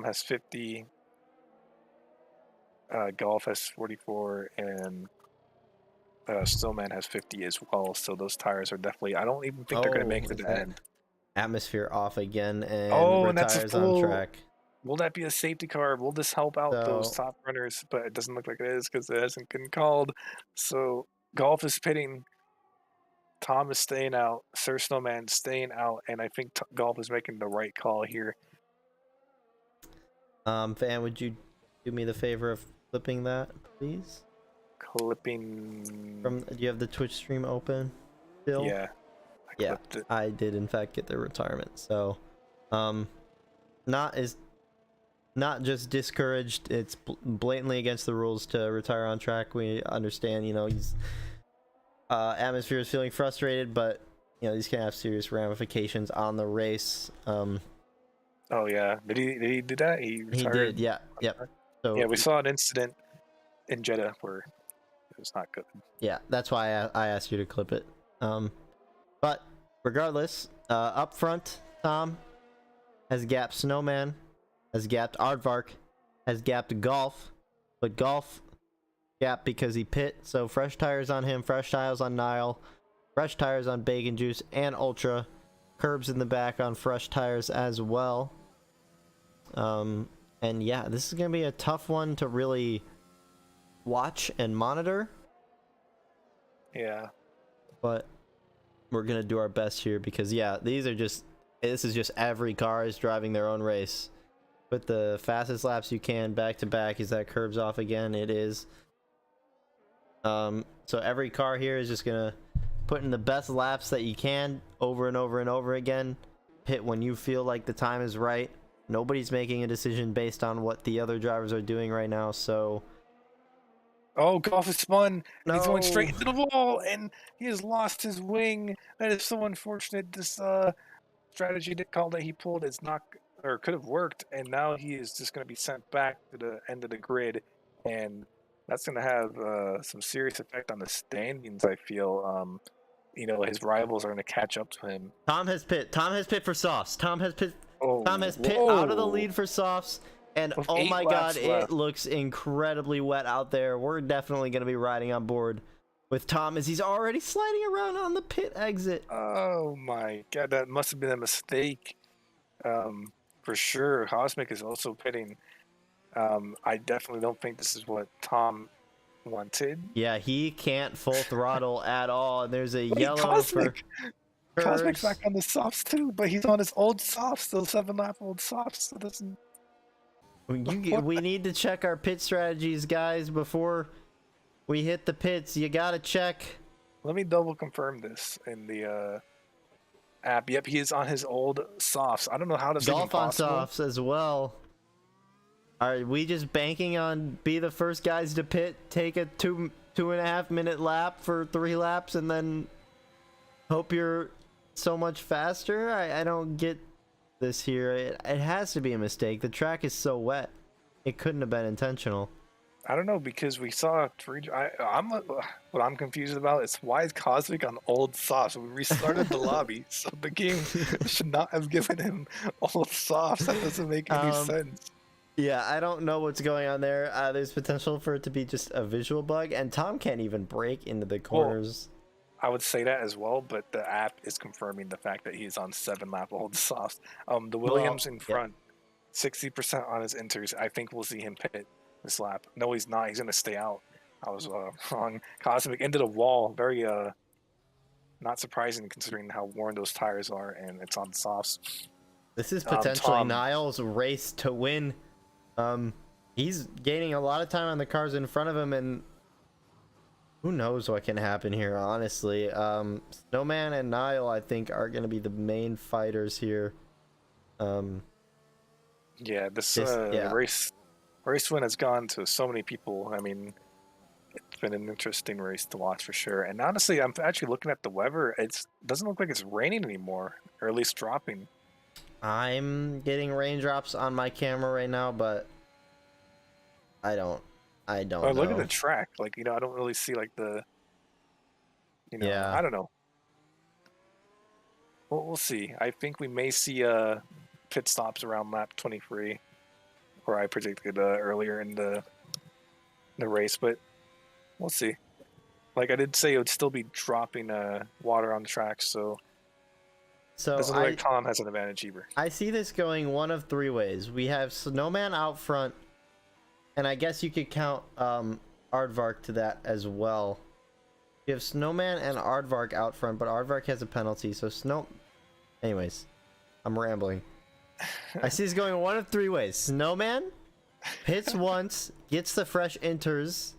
has 50, Golf has 44, and Stillman has 50 as well. So those tires are definitely, I don't even think they're going to make it to the end. Atmosphere off again, and and that's a full, on track. Will that be a safety car? Will this help out those top runners? But it doesn't look like it is because it hasn't been called. So Golf is pitting. Tom is staying out. Sir Snowman staying out, and I think Golf is making the right call here. Fan, would you do me the favor of clipping that, please? Clipping. Do you have the Twitch stream open still? Yeah. I did in fact get the retirement. So, not just discouraged. It's blatantly against the rules to retire on track. We understand, he's Atmosphere is feeling frustrated, but these can have serious ramifications on the race. Oh yeah, did he do that? He did. Yeah. Yep. So yeah, we saw an incident in Jeddah where it was not good. Yeah, that's why I asked you to clip it. But regardless, up front, Tom has gapped Snowman, has gapped Aardvark, has gapped Golf, but Golf gapped because he pit. So fresh tires on him, fresh tires on Niall, fresh tires on Bacon Juice and Ultra, curbs in the back on fresh tires as well. And yeah, this is gonna be a tough one to really watch and monitor. Yeah, but we're gonna do our best here because this is just every car is driving their own race. Put the fastest laps you can back to back. Is that curbs off again? It is. So every car here is just gonna put in the best laps that you can over and over and over again. Pit when you feel like the time is right. Nobody's making a decision based on what the other drivers are doing right now. So Golf is spun. No. He's going straight into the wall, and he has lost his wing. That is so unfortunate. This strategy call that he pulled is not or could have worked, and now he is just going to be sent back to the end of the grid, and that's going to have some serious effect on the standings. I feel, his rivals are going to catch up to him. Tom has pit. Tom has pit for softs. Tom has pit. Tom Oh, has pit out of the whoa! lead for softs. And With oh 8 my god, laps it left. looks incredibly wet out there. We're definitely going to be riding on board with Tom as he's already sliding around on the pit exit. Oh my god, that must have been a mistake. For sure, Cosmic is also pitting. I definitely don't think this is what Tom wanted. Yeah, he can't full throttle at all. And there's a Wait, yellow Cosmic! for Cosmic's curves. back on the softs too, but he's on his old softs, those 7-lap old softs. So doesn't. We need to check our pit strategies, guys, before we hit the pits. You gotta check. Let me double confirm this in the app. Yep, he is on his old softs. I don't know how this is even Golf on possible. softs as well. Are we just banking on be the first guys to pit, take a 2.5 minute lap for 3 laps, and then hope you're so much faster? I don't get this here. It has to be a mistake. The track is so wet. It couldn't have been intentional. I don't know, because we saw what I'm confused about is why is Cosmic on old softs? We restarted the lobby, so the game should not have given him old softs. That doesn't make any sense. Yeah, I don't know what's going on there. There's potential for it to be just a visual bug, and Tom can't even break into the corners. I would say that as well, but the app is confirming the fact that he's on 7-lap old softs. The Williams in front, 60% on his inters. I think we'll see him pit this lap. No, he's not. He's going to stay out. I was wrong. Cosmic into the wall. Very not surprising considering how worn those tires are, and it's on softs. This is potentially Tom. Niles' race to win. He's gaining a lot of time on the cars in front of him, and who knows what can happen here, honestly. Snowman and Nile, I think, are going to be the main fighters here. Yeah, this yeah. race win has gone to so many people. I mean, it's been an interesting race to watch for sure. And honestly, I'm actually looking at the weather. It doesn't look like it's raining anymore, or at least dropping. I'm getting raindrops on my camera right now, but I don't know. Look at the track. Like, I don't really see like the, yeah. I don't know. Well, we'll see. I think we may see pit stops around lap 23, or I predicted earlier in the race, but we'll see. Like I did say, it would still be dropping water on the track, so doesn't look like Tom has an advantage either. I see this going one of 3 ways. We have Snowman out front, and I guess you could count Aardvark to that as well. You have Snowman and Aardvark out front, but Aardvark has a penalty, so anyways, I'm rambling. I see this going one of 3 ways. Snowman hits once, gets the fresh inters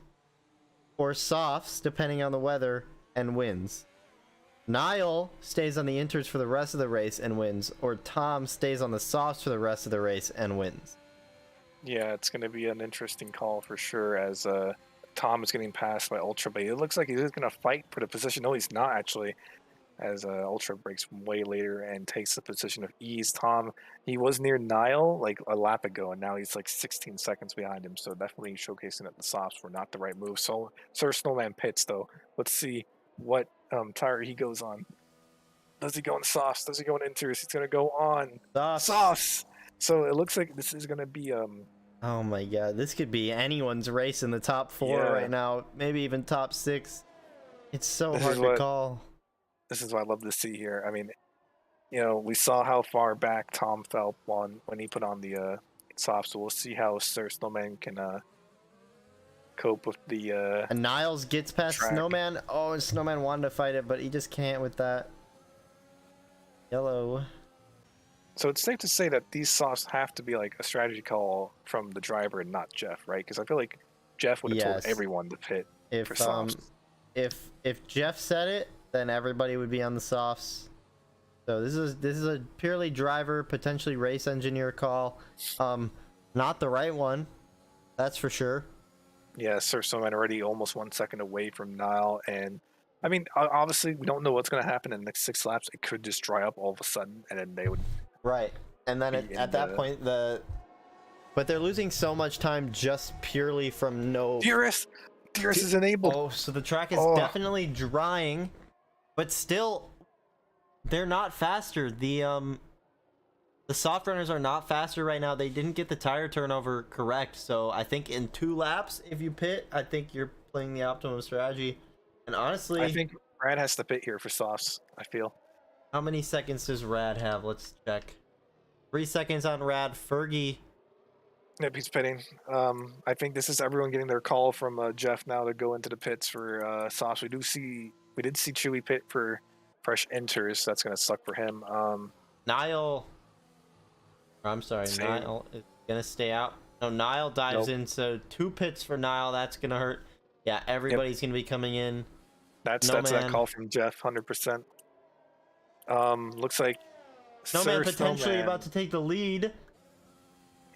or softs, depending on the weather, and wins. Niall stays on the inters for the rest of the race and wins, or Tom stays on the softs for the rest of the race and wins. Yeah, it's going to be an interesting call for sure, as Tom is getting passed by Ultra, but it looks like he's going to fight for the position. No, he's not actually, as Ultra breaks way later and takes the position of ease. Tom, he was near Niall like a lap ago, and now he's like 16 seconds behind him, so definitely showcasing that the softs were not the right move. So Sir Snowman pits, though. Let's see what tire he goes on. Does he go in softs? Does he go in inters? He's going to go on softs. So it looks like this is going to be oh my god, this could be anyone's race in the top 4 right now, maybe even top 6. It's so hard to call. This is what I love to see here. I mean, we saw how far back Tom fell when he put on the soft, so we'll see how Sir Snowman can cope with the and Niles gets past track. Snowman. Oh, and Snowman wanted to fight it, but he just can't with that. Yellow. So it's safe to say that these softs have to be like a strategy call from the driver and not Jeff, right? Because I feel like Jeff would have told everyone to pit for softs. If Jeff said it, then everybody would be on the softs. So this is a purely driver, potentially race engineer call. Not the right one, that's for sure. Yeah, Sir Snowman already almost 1 second away from Niall, and I mean, obviously we don't know what's going to happen in the next 6 laps. It could just dry up all of a sudden, and then they would And then be in at that the point, but they're losing so much time just purely from no. DRS is enabled. Oh, so the track is Oh. definitely drying, but still, they're not faster. The soft runners are not faster right now. They didn't get the tire turnover correct, so I think in 2 laps, if you pit, I think you're playing the optimum strategy. And honestly, I think Brad has to pit here for softs. I feel. how many seconds does Rad have? Let's check. 3 seconds on Rad. Fergie. Yep, he's pitting. I think this is everyone getting their call from Jeff now to go into the pits for softs. We did see Chewy pit for fresh enters. So that's gonna suck for him. Niall. I'm sorry, Same. Niall is gonna stay out. No, Niall dives in, so 2 pits for Niall. That's gonna hurt. Yeah, everybody's gonna be coming in. That's that call from Jeff, 100%. Looks like Snowman potentially Snowman. about to take the lead.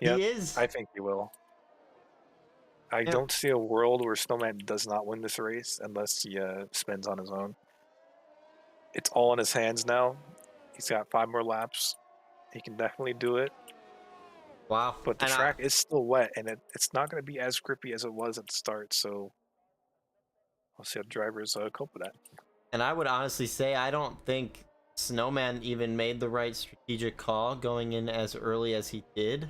Yep, He is. I think he will. I don't see a world where Snowman does not win this race unless he spins on his own. It's all in his hands now. He's got 5 more laps. He can definitely do it. Wow. But the track is still wet, and it's not going to be as grippy as it was at the start. So we'll see how drivers cope with that. And I would honestly say I don't think Snowman even made the right strategic call going in as early as he did.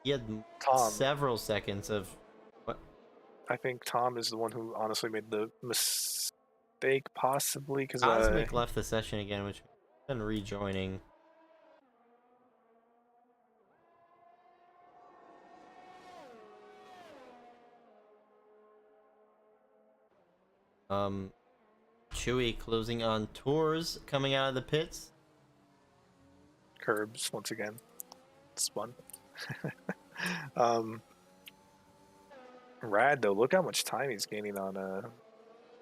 He had several seconds of what? I think Tom is the one who honestly made the mistake, possibly because Cosmic left the session again, which has been rejoining. Chewy closing on tours coming out of the pits. Curbs once again. Spun. Rad though, look how much time he's gaining on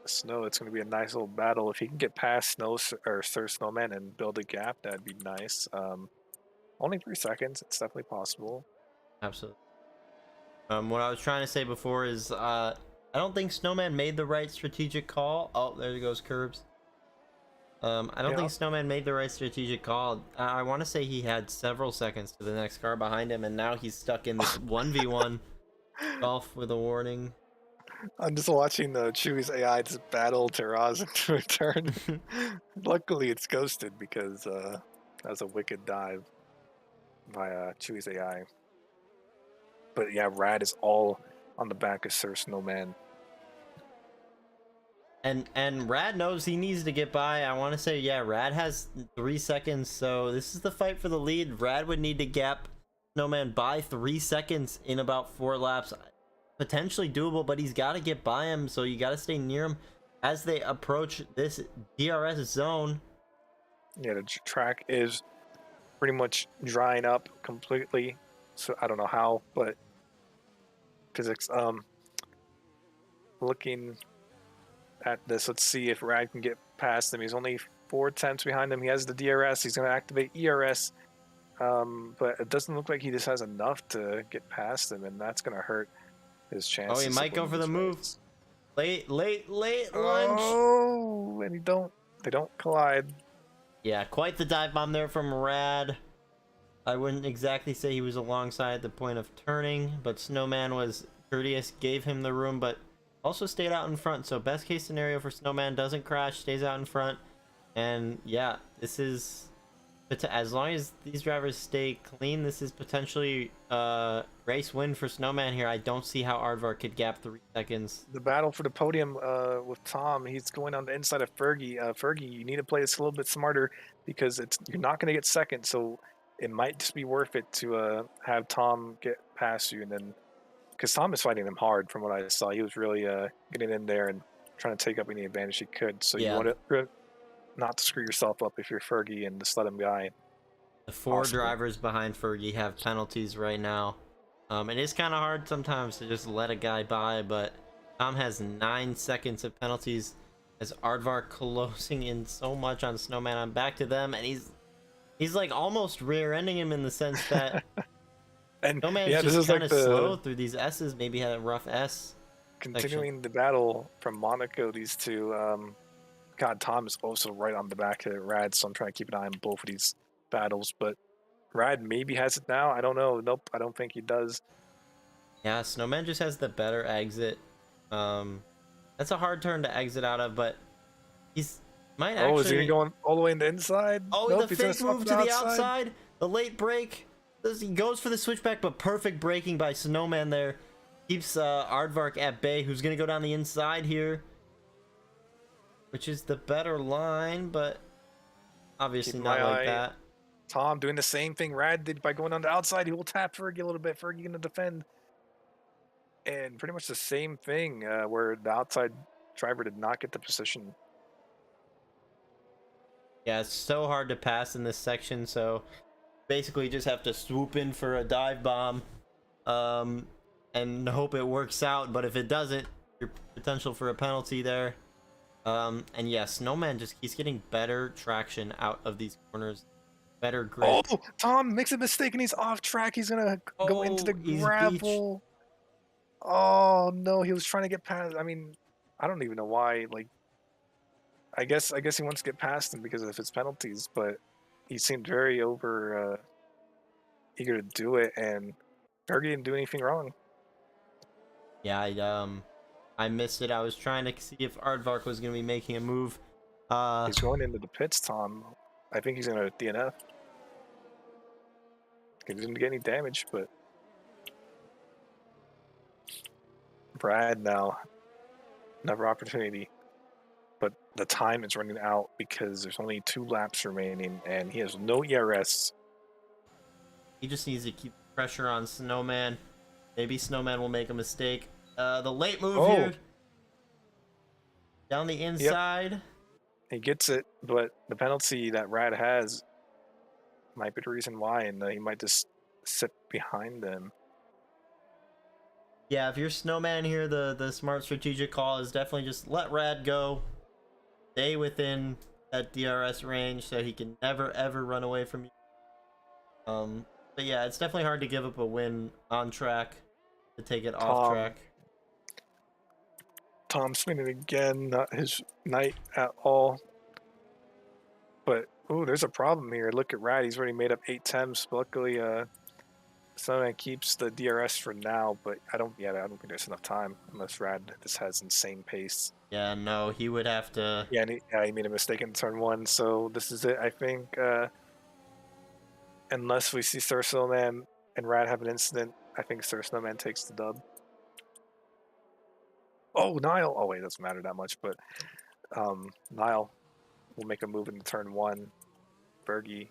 Snow. It's going to be a nice little battle. If he can get past Snow or Sir Snowman and build a gap, that'd be nice. Only 3 seconds. It's definitely possible. Absolutely. What I was trying to say before is I don't think Snowman made the right strategic call. Oh, there goes Curbs. I don't think Snowman made the right strategic call. I want to say he had several seconds to the next car behind him, and now he's stuck in this 1v1 golf with a warning. I'm just watching Chewy's AI just battle Taraz into a turn. Luckily, it's ghosted because that was a wicked dive by Chewy's AI. But yeah, Rad is all on the back of Sir Snowman. And Rad knows he needs to get by. I want to say, yeah, Rad has 3 seconds, so this is the fight for the lead. Rad would need to gap Snowman by 3 seconds in about 4 laps. Potentially doable, but he's got to get by him, so you got to stay near him as they approach this DRS zone. Yeah, the track is pretty much drying up completely. So I don't know how, but physics. Looking at this, let's see if Rad can get past him. He's only 4 tenths behind him. He has the DRS. He's going to activate ERS, but it doesn't look like he just has enough to get past him, and that's going to hurt his chances. Oh, he might go for the move. Late lunch. Oh, and they don't collide. Yeah, quite the dive bomb there from Rad. I wouldn't exactly say he was alongside the point of turning, but Snowman was courteous, gave him the room, but also stayed out in front. So best case scenario for Snowman, doesn't crash, stays out in front. And yeah, this is, as long as these drivers stay clean, this is potentially race win for Snowman here. I don't see how Aardvark could gap 3 seconds. The battle for the podium with Tom, he's going on the inside of Fergie. Fergie, you need to play this a little bit smarter because you're not going to get second, so it might just be worth it to have Tom get past you, and then because Tom is fighting him hard from what I saw. He was really getting in there and trying to take up any advantage he could. So you want to not to screw yourself up if you're Fergie and just let him guide. The 4 drivers behind Fergie have penalties right now. It is kind of hard sometimes to just let a guy by, but Tom has 9 seconds of penalties as Aardvark closing in so much on Snowman. I'm back to them, and he's like almost rear-ending him in the sense that and Snowman's just kind of slow through these S's. Maybe had a rough S. Continuing the battle from Monaco, these two. God, Tom is also right on the back of Rad, so I'm trying to keep an eye on both of these battles, but Rad maybe has it now. I don't know. Nope, I don't think he does. Yeah, Snowman just has the better exit. That's a hard turn to exit out of, but he's might Oh, is he actually. going all the way in the inside? Oh, the Nope, he's gonna fake swap move to to the the outside. outside. The late break. He goes for the switchback, but perfect braking by Snowman there. Keeps Aardvark at bay, who's going to go down the inside here. Which is the better line, but obviously Keep not my like eye. that. Tom doing the same thing Rad did by going on the outside. He will tap Fergie a little bit. Fergie gonna defend. And pretty much the same thing where the outside driver did not get the position. Yeah, it's so hard to pass in this section, so basically you just have to swoop in for a dive bomb and hope it works out. But if it doesn't, your potential for a penalty there. And yeah, Snowman just he's getting better traction out of these corners, better grip. Oh, Tom makes a mistake and he's off track. He's gonna go into the He's beach. gravel. Oh no, he was trying to get past. I mean, I don't even know why. Like, I guess he wants to get past him because of his penalties, but he seemed very over eager to do it, and Fergie didn't do anything wrong. Yeah, I missed it. I was trying to see if Aardvark was gonna be making a move. He's going into the pits, Tom. I think he's gonna DNF. He didn't get any damage, but Brad now another opportunity. But the time is running out because there's only 2 laps remaining, and he has no ERS. He just needs to keep pressure on Snowman. Maybe Snowman will make a mistake. The late move here. Down the inside. Yep. He gets it, but the penalty that Rad has might be the reason why, and he might just sit behind them. Yeah, if you're Snowman here, the smart strategic call is definitely just let Rad go. Stay within that DRS range so he can never ever run away from you. But yeah, it's definitely hard to give up a win on track to take it off track. Tom spinning again, not his night at all. But ooh, there's a problem here. Look at Rad, he's already made up 8 temps. Luckily, Snowman keeps the DRS for now, but I don't think there's enough time unless Rad just has insane pace. Yeah, no, he would have to. Yeah, he made a mistake in turn 1, so this is it. I think unless we see Sir Snowman and Rad have an incident, I think Sir Snowman takes the dub. Oh, Nile. Oh wait, it doesn't matter that much, but Nile will make a move into turn 1. Fergie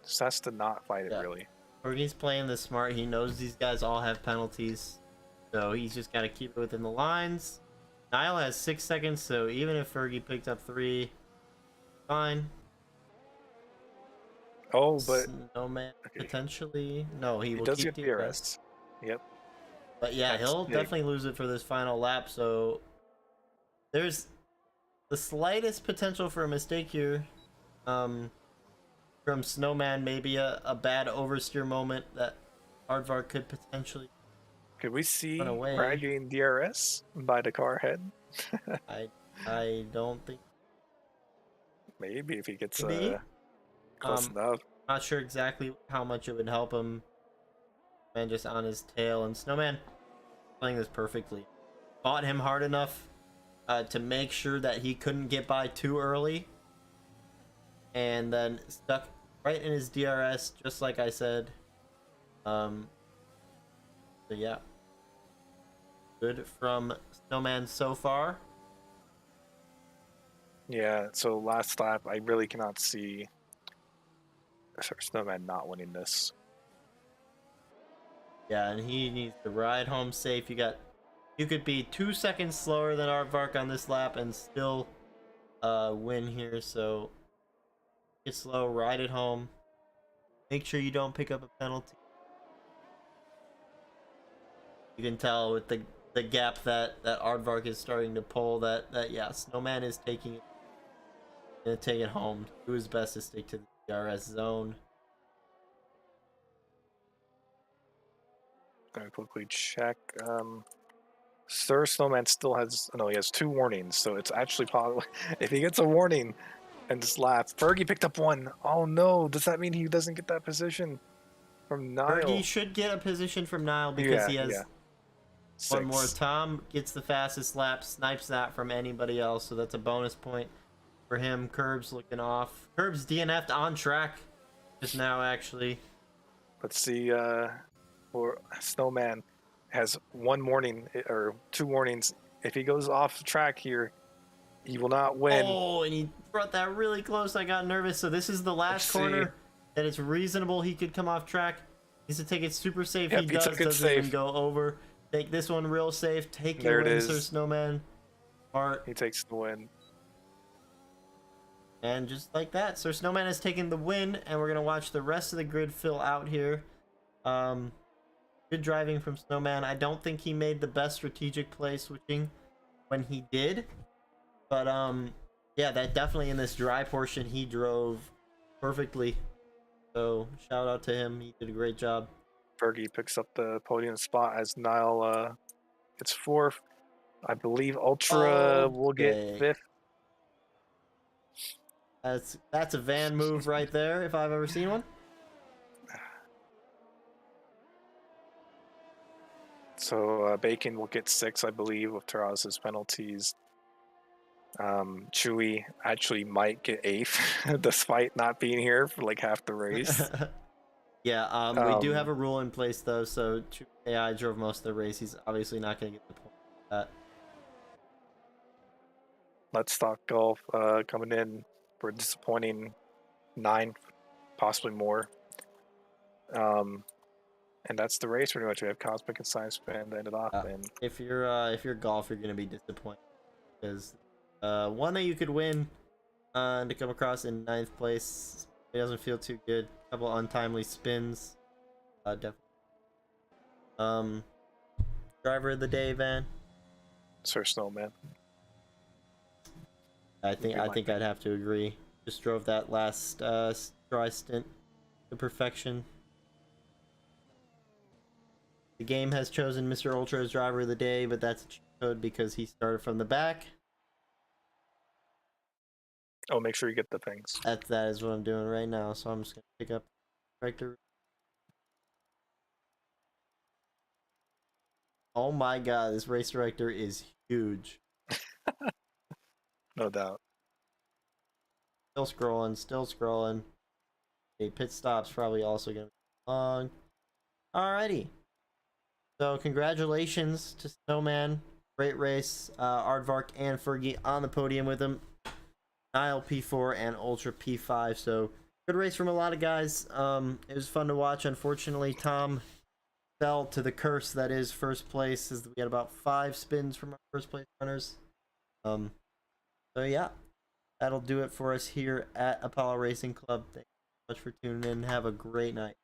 just has to not fight it, really. Fergie's playing this smart. He knows these guys all have penalties, so he's just got to keep it within the lines. Nile has 6 seconds, so even if Fergie picked up 3, fine. Oh, but Snowman potentially. No, he will does keep get DRS. Yep. But yeah, he'll big. definitely lose it for this final lap. So there's the slightest potential for a mistake here. From Snowman, maybe a bad oversteer moment that Aardvark could potentially. Could we see run away. Brad getting DRS by the car head? I don't think. Maybe if he gets close enough. Not sure exactly how much it would help him. Man, just on his tail, and Snowman playing this perfectly. Fought him hard enough to make sure that he couldn't get by too early, and then stuck right in his DRS, just like I said. So yeah, good from Snowman so far. Yeah, so last lap, I really cannot see Snowman not winning this. Yeah, and he needs to ride home safe. You could be 2 seconds slower than Aardvark on this lap and still win here. So get slow, ride it home. Make sure you don't pick up a penalty. You can tell with the gap that Aardvark is starting to pull that yeah, Snowman is gonna take it home. Do his best to stick to the DRS zone. Gonna quickly check. Sir Snowman still has he has 2 warnings, so it's actually possible if he gets a warning, And this lap, Fergie picked up one. Oh no, does that mean he doesn't get that position from Niall? Fergie should get a position from Niall because he has one more. 6. Tom gets the fastest lap, snipes that from anybody else, so that's a bonus point for him. Curbs looking off. Curbs DNF'd on track just now, actually. Let's see, or Snowman has 1 warning or 2 warnings. If he goes off track here, he will not win. Oh, and he brought that really close. I got nervous. So this is the last corner that it's reasonable he could come off track. He needs to take it super safe. Yep, he doesn't safe. even go over. Take this one real safe. Take there your win, it is. Sir Snowman. Smart. He takes the win. And just like that, Sir Snowman has taken the win, and we're going to watch the rest of the grid fill out here. Good driving from Snowman. I don't think he made the best strategic play switching when he did. But, yeah, that definitely in this dry portion, he drove perfectly. So, shout out to him. He did a great job. Fergie picks up the podium spot as Niall gets 4th. I believe Ultra will get 5th. That's a van move right there, if I've ever seen one. So Bacon will get 6, I believe, with Terraz's penalties. Chewy actually might get 8th, despite not being here for like half the race. Yeah, we do have a rule in place though, so AI drove most of the race. He's obviously not going to get the point for that. Let's Talk Golf coming in for a disappointing 9th, possibly more. And that's the race pretty much. We have Cosmic and Science Band to end it off. And if you're golf, you're going to be disappointed because one that you could win and to come across in 9th place, it doesn't feel too good. A couple untimely spins, definitely. Driver of the day, Van. Sir Snowman. I think I'd have to agree. Just drove that last dry stint to perfection. The game has chosen Mr. Ultra as driver of the day, but that's a cheat code because he started from the back. Oh, make sure you get the things. That is what I'm doing right now, so I'm just gonna pick up the director. Oh my god, this race director is huge. No doubt. Still scrolling. Okay, pit stop's probably also gonna be long. Alrighty. So congratulations to Snowman. Great race. Aardvark and Fergie on the podium with him. Niall P4 and Ultra P5. So good race from a lot of guys. It was fun to watch. Unfortunately, Tom fell to the curse that is first place, as we had about 5 spins from our first place runners. So yeah, that'll do it for us here at Apollo Racing Club. Thank you so much for tuning in. Have a great night.